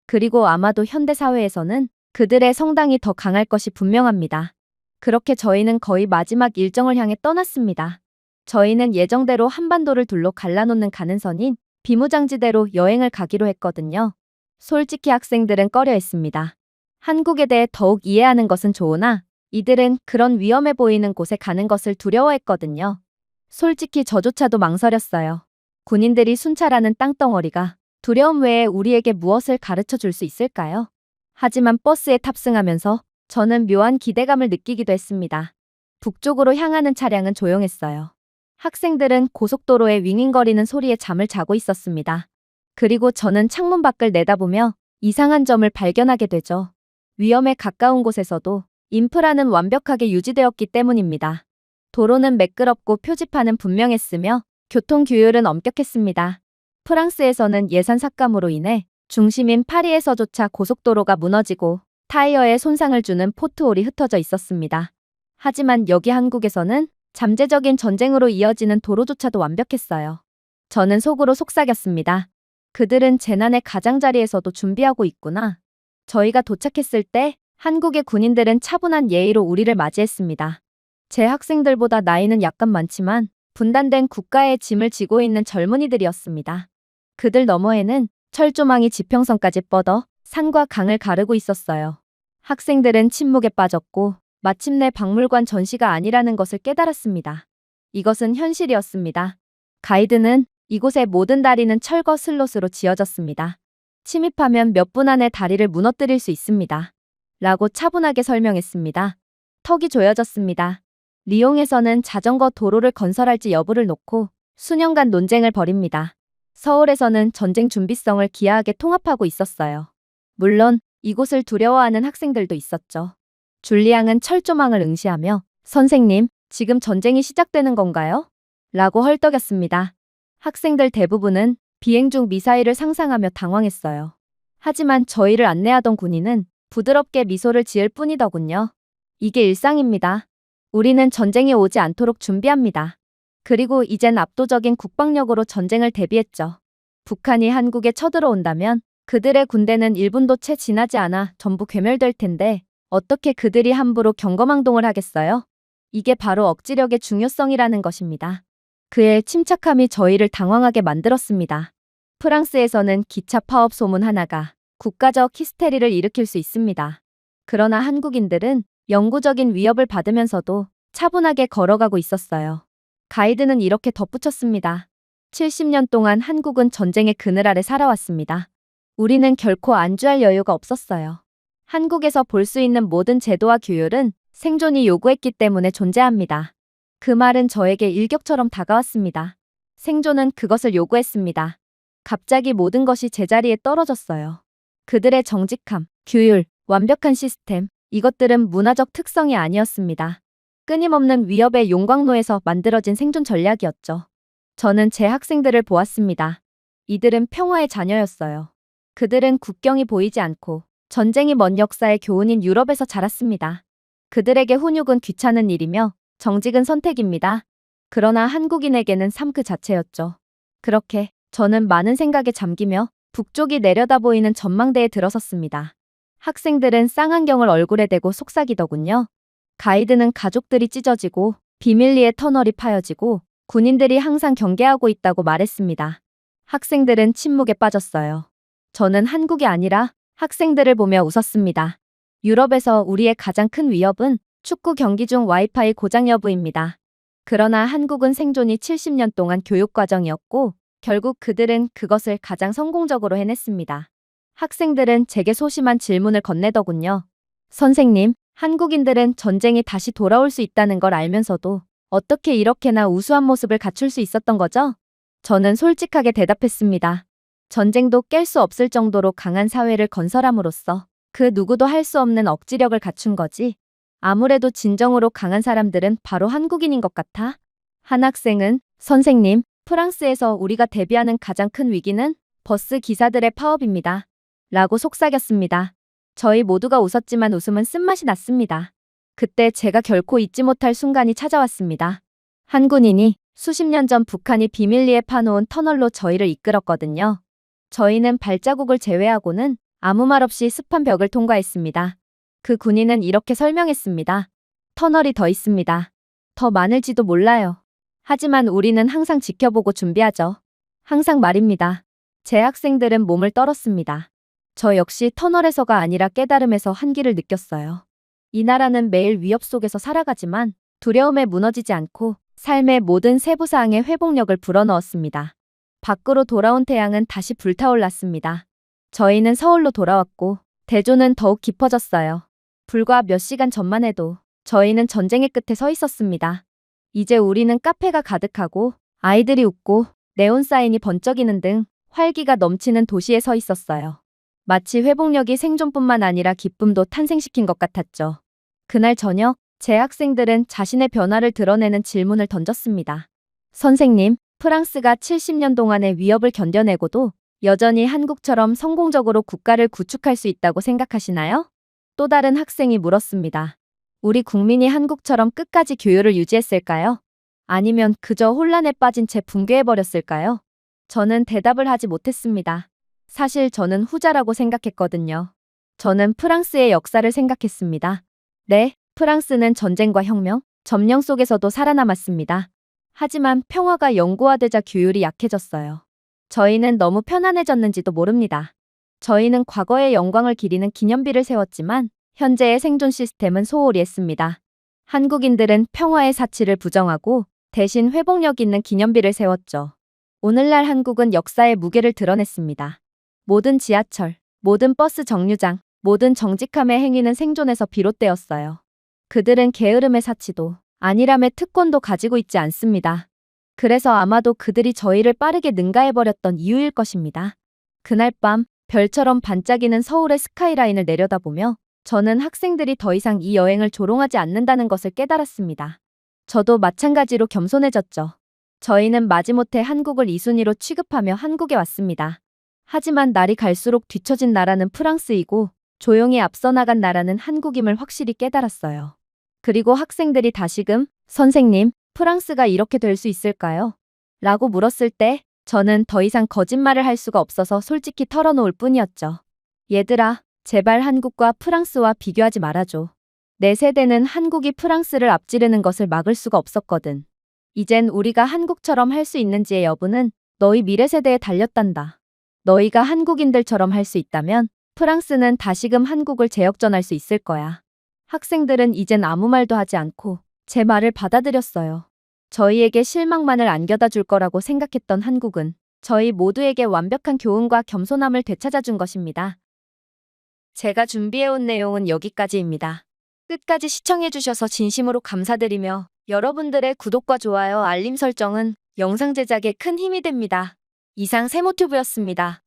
그리고 아마도 현대사회에서는 그들의 성당이 더 강할 것이 분명합니다. 그렇게 저희는 거의 마지막 일정을 향해 떠났습니다. 저희는 예정대로 한반도를 둘러 갈라놓는 가는선인 비무장지대로 여행을 가기로 했거든요. 솔직히 학생들은 꺼려했습니다. 한국에 대해 더욱 이해하는 것은 좋으나 이들은 그런 위험해 보이는 곳에 가는 것을 두려워했거든요. 솔직히 저조차도 망설였어요. 군인들이 순찰하는 땅덩어리가 두려움 외에 우리에게 무엇을 가르쳐 줄 수 있을까요? 하지만 버스에 탑승하면서 저는 묘한 기대감을 느끼기도 했습니다. 북쪽으로 향하는 차량은 조용했어요. 학생들은 고속도로의 윙윙거리는 소리에 잠을 자고 있었습니다. 그리고 저는 창문 밖을 내다보며 이상한 점을 발견하게 되죠. 위험에 가까운 곳에서도 인프라는 완벽하게 유지되었기 때문입니다. 도로는 매끄럽고 표지판은 분명했으며 교통 규율은 엄격했습니다. 프랑스에서는 예산 삭감으로 인해 중심인 파리에서조차 고속도로가 무너지고 타이어에 손상을 주는 포트홀이 흩어져 있었습니다. 하지만 여기 한국에서는 잠재적인 전쟁으로 이어지는 도로조차도 완벽했어요. 저는 속으로 속삭였습니다. 그들은 재난의 가장자리에서도 준비하고 있구나. 저희가 도착했을 때 한국의 군인들은 차분한 예의로 우리를 맞이했습니다. 제 학생들보다 나이는 약간 많지만 분단된 국가의 짐을 지고 있는 젊은이들이었습니다. 그들 너머에는 철조망이 지평선까지 뻗어 산과 강을 가르고 있었어요. 학생들은 침묵에 빠졌고 마침내 박물관 전시가 아니라는 것을 깨달았습니다. 이것은 현실이었습니다. 가이드는 이곳의 모든 다리는 철거 슬롯으로 지어졌습니다. 침입하면 몇 분 안에 다리를 무너뜨릴 수 있습니다. 라고 차분하게 설명했습니다. 턱이 조여졌습니다. 리옹에서는 자전거 도로를 건설할지 여부를 놓고 수년간 논쟁을 벌입니다. 서울에서는 전쟁 준비성을 기하하게 통합하고 있었어요. 물론 이곳을 두려워하는 학생들도 있었죠. 줄리앙은 철조망을 응시하며 선생님, 지금 전쟁이 시작되는 건가요? 라고 헐떡였습니다. 학생들 대부분은 비행 중 미사일을 상상하며 당황했어요. 하지만 저희를 안내하던 군인은 부드럽게 미소를 지을 뿐이더군요. 이게 일상입니다. 우리는 전쟁이 오지 않도록 준비합니다. 그리고 이젠 압도적인 국방력으로 전쟁을 대비했죠. 북한이 한국에 쳐들어온다면 그들의 군대는 1분도 채 지나지 않아 전부 괴멸될 텐데 어떻게 그들이 함부로 경거망동을 하겠어요? 이게 바로 억지력의 중요성이라는 것입니다. 그의 침착함이 저희를 당황하게 만들었습니다. 프랑스에서는 기차 파업 소문 하나가 국가적 히스테리를 일으킬 수 있습니다. 그러나 한국인들은 영구적인 위협을 받으면서도 차분하게 걸어가고 있었어요. 가이드는 이렇게 덧붙였습니다. 70년 동안 한국은 전쟁의 그늘 아래 살아왔습니다. 우리는 결코 안주할 여유가 없었어요. 한국에서 볼 수 있는 모든 제도와 규율은 생존이 요구했기 때문에 존재합니다. 그 말은 저에게 일격처럼 다가왔습니다. 생존은 그것을 요구했습니다. 갑자기 모든 것이 제자리에 떨어졌어요. 그들의 정직함, 규율, 완벽한 시스템, 이것들은 문화적 특성이 아니었습니다. 끊임없는 위협의 용광로에서 만들어진 생존 전략이었죠. 저는 제 학생들을 보았습니다. 이들은 평화의 자녀였어요. 그들은 국경이 보이지 않고 전쟁이 먼 역사의 교훈인 유럽에서 자랐습니다. 그들에게 훈육은 귀찮은 일이며 정직은 선택입니다. 그러나 한국인에게는 삶 그 자체였죠. 그렇게 저는 많은 생각에 잠기며 북쪽이 내려다 보이는 전망대에 들어섰습니다. 학생들은 쌍안경을 얼굴에 대고 속삭이더군요. 가이드는 가족들이 찢어지고 비밀리에 터널이 파여지고 군인들이 항상 경계하고 있다고 말했습니다. 학생들은 침묵에 빠졌어요. 저는 한국이 아니라 학생들을 보며 웃었습니다. 유럽에서 우리의 가장 큰 위협은 축구 경기 중 와이파이 고장 여부입니다. 그러나 한국은 생존이 70년 동안 교육과정이었고 결국 그들은 그것을 가장 성공적으로 해냈습니다. 학생들은 제게 소심한 질문을 건네더군요. 선생님, 한국인들은 전쟁이 다시 돌아올 수 있다는 걸 알면서도 어떻게 이렇게나 우수한 모습을 갖출 수 있었던 거죠? 저는 솔직하게 대답했습니다. 전쟁도 깰 수 없을 정도로 강한 사회를 건설함으로써 그 누구도 할 수 없는 억지력을 갖춘 거지. 아무래도 진정으로 강한 사람들은 바로 한국인인 것 같아. 한 학생은 선생님, 프랑스에서 우리가 대비하는 가장 큰 위기는 버스 기사들의 파업입니다. 라고 속삭였습니다. 저희 모두가 웃었지만 웃음은 쓴맛이 났습니다. 그때 제가 결코 잊지 못할 순간이 찾아왔습니다. 한 군인이 수십 년 전 북한이 비밀리에 파놓은 터널로 저희를 이끌었거든요. 저희는 발자국을 제외하고는 아무 말 없이 습한 벽을 통과했습니다. 그 군인은 이렇게 설명했습니다. 터널이 더 있습니다. 더 많을지도 몰라요. 하지만 우리는 항상 지켜보고 준비하죠. 항상 말입니다. 제 학생들은 몸을 떨었습니다. 저 역시 터널에서가 아니라 깨달음에서 한기를 느꼈어요. 이 나라는 매일 위협 속에서 살아가지만 두려움에 무너지지 않고 삶의 모든 세부사항에 회복력을 불어넣었습니다. 밖으로 돌아온 태양은 다시 불타올랐습니다. 저희는 서울로 돌아왔고 대조는 더욱 깊어졌어요. 불과 몇 시간 전만 해도 저희는 전쟁의 끝에 서 있었습니다. 이제 우리는 카페가 가득하고 아이들이 웃고 네온 사인이 번쩍이는 등 활기가 넘치는 도시에 서 있었어요. 마치 회복력이 생존뿐만 아니라 기쁨도 탄생시킨 것 같았죠. 그날 저녁 제 학생들은 자신의 변화를 드러내는 질문을 던졌습니다. 선생님, 프랑스가 70년 동안의 위협을 견뎌내고도 여전히 한국처럼 성공적으로 국가를 구축할 수 있다고 생각하시나요? 또 다른 학생이 물었습니다. 우리 국민이 한국처럼 끝까지 교요를 유지했을까요? 아니면 그저 혼란에 빠진 채 붕괴해버렸을까요? 저는 대답을 하지 못했습니다. 사실 저는 후자라고 생각했거든요. 저는 프랑스의 역사를 생각했습니다. 네, 프랑스는 전쟁과 혁명, 점령 속에서도 살아남았습니다. 하지만 평화가 영구화되자 규율이 약해졌어요. 저희는 너무 편안해졌는지도 모릅니다. 저희는 과거의 영광을 기리는 기념비를 세웠지만 현재의 생존 시스템은 소홀히 했습니다. 한국인들은 평화의 사치를 부정하고 대신 회복력 있는 기념비를 세웠죠. 오늘날 한국은 역사의 무게를 드러냈습니다. 모든 지하철, 모든 버스 정류장, 모든 정직함의 행위는 생존에서 비롯되었어요. 그들은 게으름의 사치도 안일함의 특권도 가지고 있지 않습니다. 그래서 아마도 그들이 저희를 빠르게 능가해버렸던 이유일 것입니다. 그날 밤 별처럼 반짝이는 서울의 스카이라인을 내려다보며 저는 학생들이 더 이상 이 여행을 조롱하지 않는다는 것을 깨달았습니다. 저도 마찬가지로 겸손해졌죠. 저희는 마지못해 한국을 2순위로 취급하며 한국에 왔습니다. 하지만 날이 갈수록 뒤처진 나라는 프랑스이고 조용히 앞서 나간 나라는 한국임을 확실히 깨달았어요. 그리고 학생들이 다시금 선생님, 프랑스가 이렇게 될 수 있을까요? 라고 물었을 때 저는 더 이상 거짓말을 할 수가 없어서 솔직히 털어놓을 뿐이었죠. 얘들아, 제발 한국과 프랑스와 비교하지 말아줘. 내 세대는 한국이 프랑스를 앞지르는 것을 막을 수가 없었거든. 이젠 우리가 한국처럼 할 수 있는지의 여부는 너희 미래 세대에 달렸단다. 너희가 한국인들처럼 할 수 있다면 프랑스는 다시금 한국을 재역전할 수 있을 거야. 학생들은 이젠 아무 말도 하지 않고 제 말을 받아들였어요. 저희에게 실망만을 안겨다 줄 거라고 생각했던 한국은 저희 모두에게 완벽한 교훈과 겸손함을 되찾아준 것입니다. 제가 준비해온 내용은 여기까지입니다. 끝까지 시청해주셔서 진심으로 감사드리며 여러분들의 구독과 좋아요, 알림 설정은 영상 제작에 큰 힘이 됩니다. 이상 세모튜브였습니다.